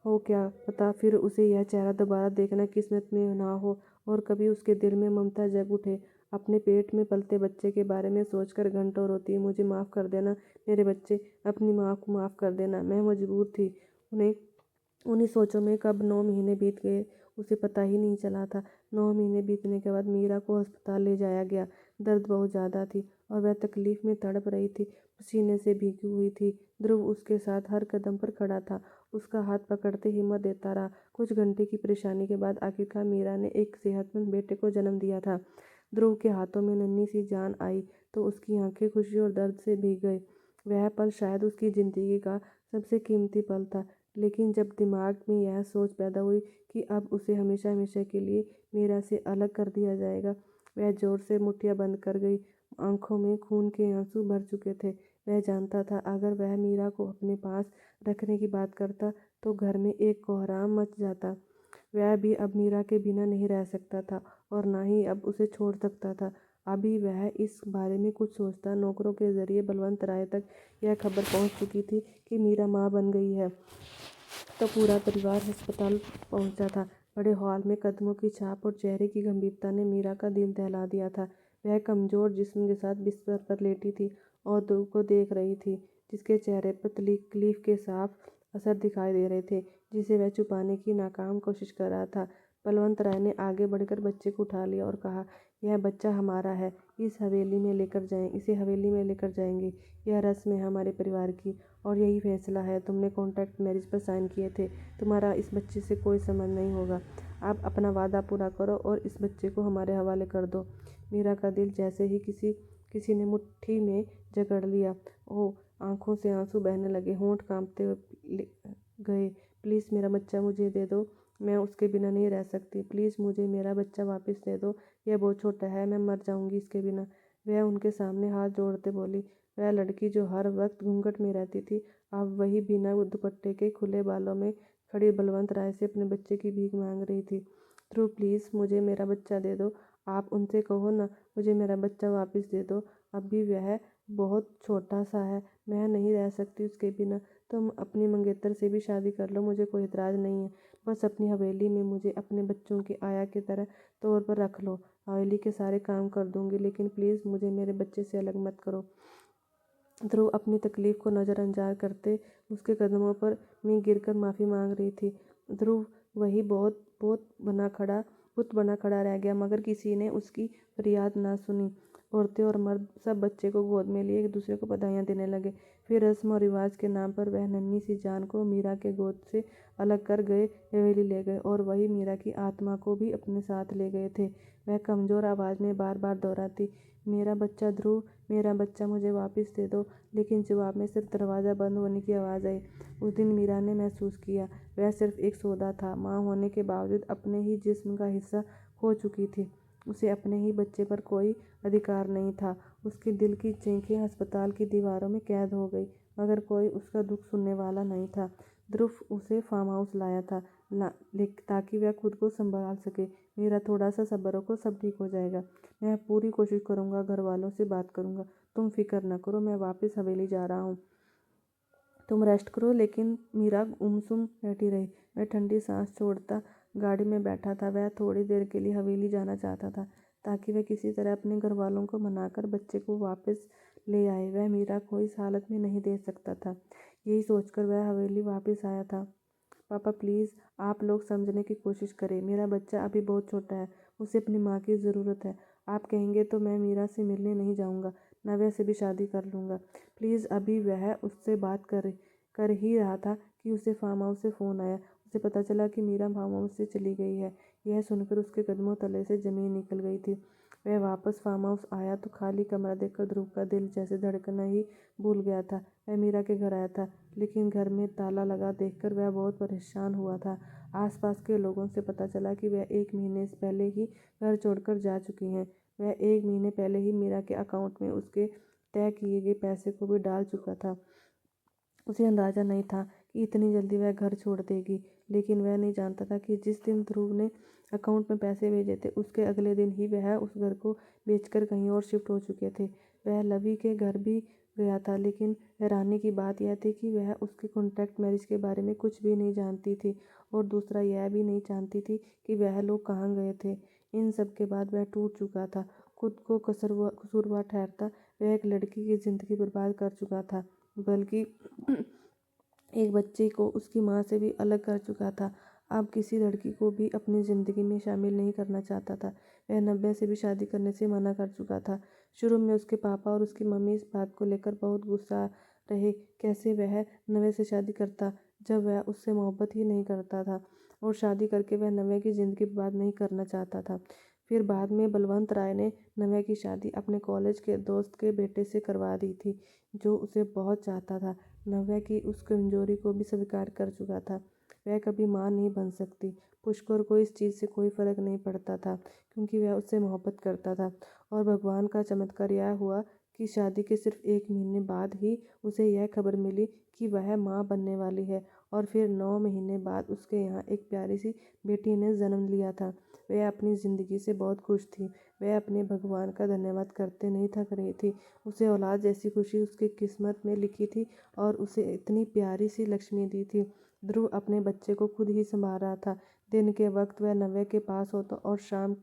हो क्या पता फिर उसे यह चेहरा दोबारा देखना किस्मत में ना हो और कभी उसके दिल में ममता जग उठे। अपने पेट में पलते बच्चे के बारे में सोचकर घंटों रोती, मुझे माफ़ कर देना मेरे बच्चे, अपनी माँ को माफ़ कर देना, मैं मजबूर थी। उन्हें उन्हीं सोचों में कब 9 महीने बीत गए उसे पता ही नहीं चला था। 9 महीने बीतने के बाद मीरा को अस्पताल ले जाया गया। दर्द बहुत ज़्यादा थी और वह तकलीफ में तड़प रही थी, पसीने से भीगी हुई थी। ध्रुव उसके साथ हर कदम पर खड़ा था, उसका हाथ पकड़ते हिम्मत देता रहा। कुछ घंटे की परेशानी के बाद आखिरकार मीरा ने एक सेहतमंद बेटे को जन्म दिया था। ध्रुव के हाथों में नन्ही सी जान आई तो उसकी आंखें खुशी और दर्द से भीग गई। वह पल शायद उसकी ज़िंदगी का सबसे कीमती पल था। लेकिन जब दिमाग में यह सोच पैदा हुई कि अब उसे हमेशा हमेशा के लिए मीरा से अलग कर दिया जाएगा, वह ज़ोर से मुट्ठियाँ बंद कर गई। आंखों में खून के आंसू भर चुके थे। वह जानता था अगर वह मीरा को अपने पास रखने की बात करता तो घर में एक कोहराम मच जाता। वह भी अब मीरा के बिना नहीं रह सकता था और ना ही अब उसे छोड़ सकता था। अभी वह इस बारे में कुछ सोचता, नौकरों के जरिए बलवंत राय तक यह खबर पहुंच चुकी थी कि मीरा मां बन गई है। तो पूरा परिवार अस्पताल पहुंचा था। बड़े हॉल में कदमों की छाप और चेहरे की गंभीरता ने मीरा का दिल दहला दिया था। वह कमजोर जिस्म के साथ बिस्तर पर लेटी थी और ध्रुव को देख रही थी, जिसके चेहरे पर तकलीफ के साफ असर दिखाई दे रहे थे, जिसे वह छुपाने की नाकाम कोशिश कर रहा था। बलवंत राय ने आगे बढ़कर बच्चे को उठा लिया और कहा, यह बच्चा हमारा है, इसे हवेली में लेकर जाएंगे। यह रस्म है हमारे परिवार की और यही फैसला है। तुमने कॉन्ट्रैक्ट मैरिज पर साइन किए थे। तुम्हारा इस बच्चे से कोई संबंध नहीं होगा। आप अपना वादा पूरा करो और इस बच्चे को हमारे हवाले कर दो। मीरा का दिल जैसे ही किसी ने मुट्ठी में जकड़ लिया। ओह! आंखों से आंसू बहने लगे, होंठ कांपते गए। प्लीज़ मेरा बच्चा मुझे दे दो, मैं उसके बिना नहीं रह सकती। प्लीज़ मुझे मेरा बच्चा वापस दे दो, यह बहुत छोटा है, मैं मर जाऊंगी इसके बिना। वह उनके सामने हाथ जोड़ते बोली। वह लड़की जो हर वक्त घूंघट में रहती थी, अब वही बिना दुपट्टे के खुले बालों में खड़ी बलवंत राय से अपने बच्चे की भीख मांग रही थी। ध्रुव, प्लीज़ मुझे मेरा बच्चा दे दो। आप उनसे कहो ना, मुझे मेरा बच्चा वापस दे दो। अभी वह बहुत छोटा सा है, मैं नहीं रह सकती उसके बिना। तुम अपनी मंगेतर से भी शादी कर लो, मुझे कोई एतराज़ नहीं है। बस अपनी हवेली में मुझे अपने बच्चों की आया की तरह तौर पर रख लो। हवेली के सारे काम कर दूंगी, लेकिन प्लीज़ मुझे मेरे बच्चे से अलग मत करो। ध्रुव अपनी तकलीफ को नज़रअंदाज करते उसके कदमों पर में गिरकर माफ़ी मांग रही थी। ध्रुव वही बुत बना खड़ा रह गया, मगर किसी ने उसकी फरियाद ना सुनी। औरतें और मर्द सब बच्चे को गोद में लिए एक दूसरे को बधाइयाँ देने लगे। फिर रस्म और रिवाज के नाम पर वह नन्ही सी जान को मीरा के गोद से अलग कर गए, हवेली ले गए और वही मीरा की आत्मा को भी अपने साथ ले गए थे। वह कमज़ोर आवाज़ में बार बार दोहराती, मेरा बच्चा ध्रुव, मेरा बच्चा मुझे वापस दे दो। लेकिन जवाब में सिर्फ दरवाज़ा बंद होने की आवाज़ आई। उस दिन मीरा ने महसूस किया वह सिर्फ एक सौदा था। माँ होने के बावजूद अपने ही जिस्म का हिस्सा खो चुकी थी। उसे अपने ही बच्चे पर कोई अधिकार नहीं था। उसके दिल की चीखें अस्पताल की दीवारों में कैद हो गई, मगर कोई उसका दुख सुनने वाला नहीं था। ध्रुव उसे फार्म हाउस लाया था ताकि वह खुद को संभाल सके। मेरा थोड़ा सा सब्र रखो, सब ठीक हो जाएगा। मैं पूरी कोशिश करूँगा, घर वालों से बात करूँगा। तुम फिक्र न करो, मैं वापस हवेली जा रहा हूँ। तुम रेस्ट करो। लेकिन मीरा गुमसुम बैठी रही। वह ठंडी सांस छोड़ता गाड़ी में बैठा था। वह थोड़ी देर के लिए हवेली जाना चाहता था ताकि वह किसी तरह अपने घर वालों को मनाकर बच्चे को वापस ले आए। वह मीरा को इस हालत में नहीं दे सकता था। यही सोचकर वह हवेली वापस आया था। पापा प्लीज़, आप लोग समझने की कोशिश करें। मेरा बच्चा अभी बहुत छोटा है, उसे अपनी माँ की ज़रूरत है। आप कहेंगे तो मैं मीरा से मिलने नहीं जाऊँगा, नव्या से भी शादी कर लूँगा। प्लीज़। अभी वह उससे बात कर ही रहा था कि उसे फार्म हाउस से फ़ोन आया। उसे पता चला कि मीरा फार्म हाउस से चली गई है। यह सुनकर उसके कदमों तले से ज़मीन निकल गई थी। वह वापस फार्म हाउस आया तो खाली कमरा देखकर ध्रुव का दिल जैसे धड़कना ही भूल गया था। वह मीरा के घर आया था, लेकिन घर में ताला लगा देखकर वह बहुत परेशान हुआ था। आसपास के लोगों से पता चला कि वह 1 महीने से पहले ही घर छोड़कर जा चुकी हैं। वह 1 महीने पहले ही मीरा के अकाउंट में उसके तय किए गए पैसे को भी डाल चुका था। उसे अंदाज़ा नहीं था कि इतनी जल्दी वह घर छोड़ देगी, लेकिन वह नहीं जानता था कि जिस दिन ध्रुव ने अकाउंट में पैसे भेजे थे, उसके अगले दिन ही वह उस घर को बेचकर कहीं और शिफ्ट हो चुके थे। वह लवी के घर भी गया था, लेकिन हैरानी की बात यह थी कि वह उसके कॉन्ट्रैक्ट मैरिज के बारे में कुछ भी नहीं जानती थी और दूसरा यह भी नहीं जानती थी कि वह लोग कहाँ गए थे। इन सब के बाद वह टूट चुका था। खुद को कसूरवार ठहरता वह एक लड़की की ज़िंदगी बर्बाद कर चुका था, बल्कि एक बच्चे को उसकी माँ से भी अलग कर चुका था। अब किसी लड़की को भी अपनी ज़िंदगी में शामिल नहीं करना चाहता था। वह नव्या से भी शादी करने से मना कर चुका था। शुरू में उसके पापा और उसकी मम्मी इस बात को लेकर बहुत गुस्सा रहे। कैसे वह नव्या से शादी करता जब वह उससे मोहब्बत ही नहीं करता था, और शादी करके वह नव्या की ज़िंदगी बर्बाद नहीं करना चाहता था। फिर बाद में बलवंत राय ने नव्या की शादी अपने कॉलेज के दोस्त के बेटे से करवा दी थी, जो उसे बहुत चाहता था। नव्या की उस कमजोरी को भी स्वीकार कर चुका था। वह कभी माँ नहीं बन सकती। पुष्कर को इस चीज़ से कोई फर्क नहीं पड़ता था, क्योंकि वह उससे मोहब्बत करता था। और भगवान का चमत्कार यह हुआ कि शादी के सिर्फ 1 महीने बाद ही उसे यह खबर मिली कि वह माँ बनने वाली है, और फिर 9 महीने बाद उसके यहाँ एक प्यारी सी बेटी ने जन्म लिया था। वह अपनी ज़िंदगी से बहुत खुश थी। वह अपने भगवान का धन्यवाद करते नहीं थक रही थी। उसे औलाद जैसी खुशी उसकी किस्मत में लिखी थी, और उसे इतनी प्यारी सी लक्ष्मी दी थी। ध्रुव अपने बच्चे को खुद ही संभाल रहा था। दिन के वक्त वह नव्या के पास होता, और शाम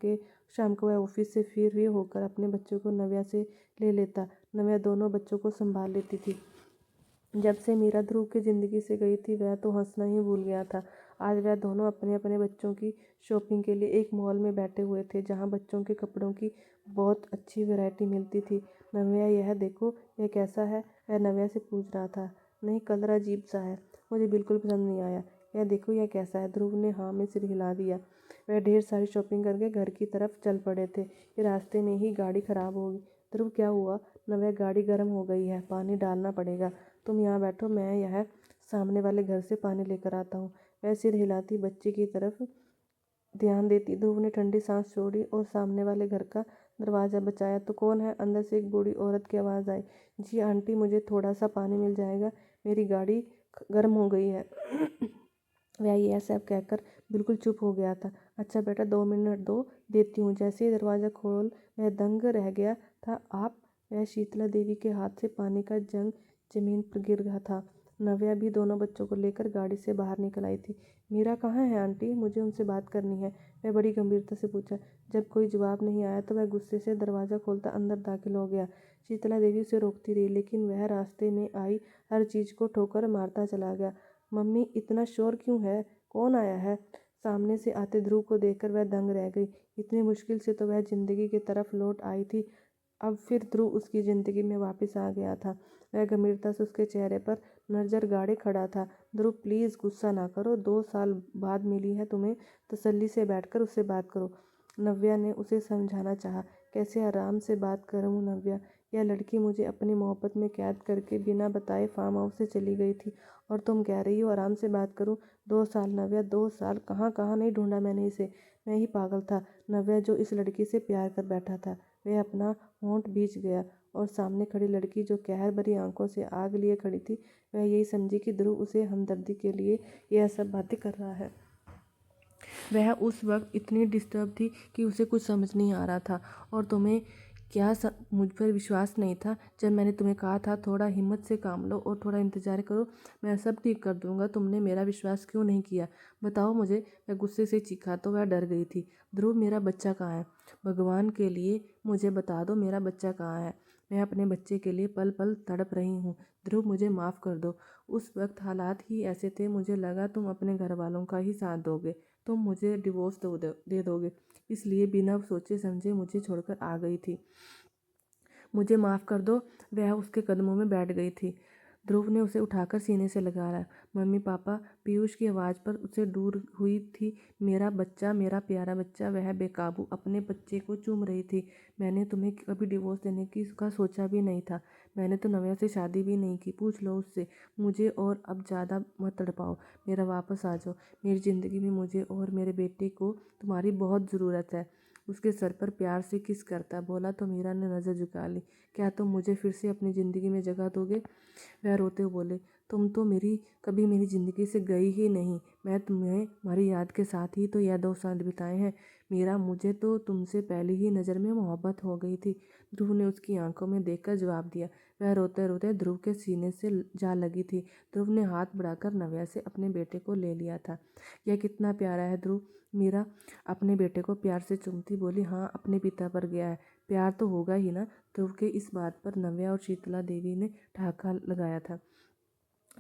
को वह ऑफिस से फ्री होकर अपने बच्चों को नव्या से ले लेता। नव्या दोनों बच्चों को संभाल लेती थी। जब से मीरा ध्रुव की ज़िंदगी से गई थी, वह तो हंसना ही भूल गया था। आज वह दोनों अपने अपने बच्चों की शॉपिंग के लिए एक मॉल में बैठे हुए थे, जहाँ बच्चों के कपड़ों की बहुत अच्छी वैरायटी मिलती थी। नव्या, यह देखो, यह कैसा है? वह नव्या से पूछ रहा था। नहीं, कलर अजीब सा है, मुझे बिल्कुल पसंद नहीं आया। यह देखो, यह कैसा है? ध्रुव ने हाँ में सिर हिला दिया। वह ढेर सारी शॉपिंग करके घर की तरफ चल पड़े थे कि रास्ते में ही गाड़ी खराब होगी। ध्रुव, क्या हुआ? नव्या, गाड़ी गर्म हो गई है, पानी डालना पड़ेगा। तुम यहाँ बैठो, मैं यह सामने वाले घर से पानी लेकर आता हूँ। वह सिर हिलाती बच्ची की तरफ ध्यान देती। ध्रुव ने ठंडी सांस छोड़ी और सामने वाले घर का दरवाज़ा बचाया तो कौन है? अंदर से एक बूढ़ी औरत की आवाज़ आई। जी आंटी, मुझे थोड़ा सा पानी मिल जाएगा, मेरी गाड़ी गर्म हो गई है। वह यह सब कहकर बिल्कुल चुप हो गया था। अच्छा बेटा, 2 मिनट दो, देती हूँ। जैसे ही दरवाज़ा खोल वह दंग रह गया था। आप? वह शीतला देवी के हाथ से पानी का जग जमीन पर गिर गया था। नव्या भी दोनों बच्चों को लेकर गाड़ी से बाहर निकल आई थी। मीरा कहाँ है आंटी? मुझे उनसे बात करनी है, वह बड़ी गंभीरता से पूछा। जब कोई जवाब नहीं आया तो वह गुस्से से दरवाज़ा खोलता अंदर दाखिल हो गया। शीतला देवी उसे रोकती रही, लेकिन वह रास्ते में आई हर चीज़ को ठोकर मारता चला गया। मम्मी, इतना शोर क्यों है? कौन आया है? सामने से आते ध्रुव को देखकर वह दंग रह गई। इतनी मुश्किल से तो वह जिंदगी की तरफ लौट आई थी, अब फिर ध्रुव उसकी ज़िंदगी में वापस आ गया था। वह गंभीरता से उसके चेहरे पर नजर गाड़े खड़ा था। ध्रुव, प्लीज़ गुस्सा ना करो, 2 साल बाद मिली है तुम्हें, तसल्ली से बैठकर उससे बात करो। नव्या ने उसे समझाना चाहा। कैसे आराम से बात करूं नव्या? यह लड़की मुझे अपनी मोहब्बत में कैद करके बिना बताए फार्म हाउस से चली गई थी, और तुम कह रही हो आराम से बात करूं? 2 साल नव्या, 2 साल? कहाँ कहाँ नहीं ढूंढा मैंने इसे, मैं ही पागल था। नव्या जो इस लड़की से प्यार कर बैठा था, वह अपना होंठ बीच गया, और सामने खड़ी लड़की जो कहर भरी आंखों से आग लिए खड़ी थी, वह यही समझी कि ध्रुव उसे हमदर्दी के लिए यह सब बातें कर रहा है। वह उस वक्त इतनी डिस्टर्ब थी कि उसे कुछ समझ नहीं आ रहा था। और तुम्हें क्या मुझ पर विश्वास नहीं था जब मैंने तुम्हें कहा था थोड़ा हिम्मत से काम लो और थोड़ा इंतज़ार करो, मैं सब ठीक कर दूंगा? तुमने मेरा विश्वास क्यों नहीं किया? बताओ मुझे। वह गुस्से से चीखा तो वह डर गई थी। ध्रुव, मेरा बच्चा कहाँ है? भगवान के लिए मुझे बता दो, मेरा बच्चा कहाँ है? मैं अपने बच्चे के लिए पल पल तड़प रही हूँ। ध्रुव, मुझे माफ़ कर दो। उस वक्त हालात ही ऐसे थे, मुझे लगा तुम अपने घर वालों का ही साथ दोगे, तुम मुझे डिवोर्स दे दोगे, इसलिए बिना सोचे समझे मुझे छोड़कर आ गई थी। मुझे माफ़ कर दो। वह उसके कदमों में बैठ गई थी। ध्रुव ने उसे उठाकर सीने से लगा रहा। मम्मी पापा, पीयूष की आवाज़ पर उसे दूर हुई थी। मेरा बच्चा, मेरा प्यारा बच्चा। वह बेकाबू अपने बच्चे को चूम रही थी। मैंने तुम्हें कभी डिवोर्स देने की का सोचा भी नहीं था। मैंने तो नव्या से शादी भी नहीं की, पूछ लो उससे। मुझे और अब ज़्यादा मत तड़पाओ, मेरा वापस आ जाओ। मेरी ज़िंदगी में मुझे और मेरे बेटे को तुम्हारी बहुत ज़रूरत है। उसके सर पर प्यार से किस करता बोला तो मीरा ने नज़र झुका ली। क्या तुम मुझे फिर से अपनी ज़िंदगी में जगह दोगे? वह रोते हुए बोले। तुम तो कभी मेरी ज़िंदगी से गई ही नहीं। मैं तुम्हें तुम्हारी याद के साथ ही तो यह 2 साल बिताए हैं। मीरा, मुझे तो तुमसे पहली ही नज़र में मोहब्बत हो गई थी, ध्रुव ने उसकी आंखों में देखकर जवाब दिया। वह रोते रोते ध्रुव के सीने से जा लगी थी। ध्रुव ने हाथ बढ़ाकर नव्या से अपने बेटे को ले लिया था। यह कितना प्यारा है ध्रुव। मीरा अपने बेटे को प्यार से चूमती बोली। हाँ, अपने पिता पर गया है, प्यार तो होगा ही ना। ध्रुव के इस बात पर नव्या और शीतला देवी ने ठहाका लगाया था।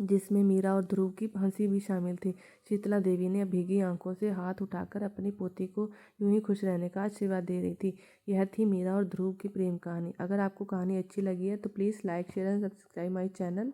जिसमें मीरा और ध्रुव की हंसी भी शामिल थी। शीतला देवी ने भीगी आंखों से हाथ उठाकर अपनी पोती को यूं ही खुश रहने का आशीर्वाद दे रही थी। यह थी मीरा और ध्रुव की प्रेम कहानी। अगर आपको कहानी अच्छी लगी है तो please like share and subscribe my channel.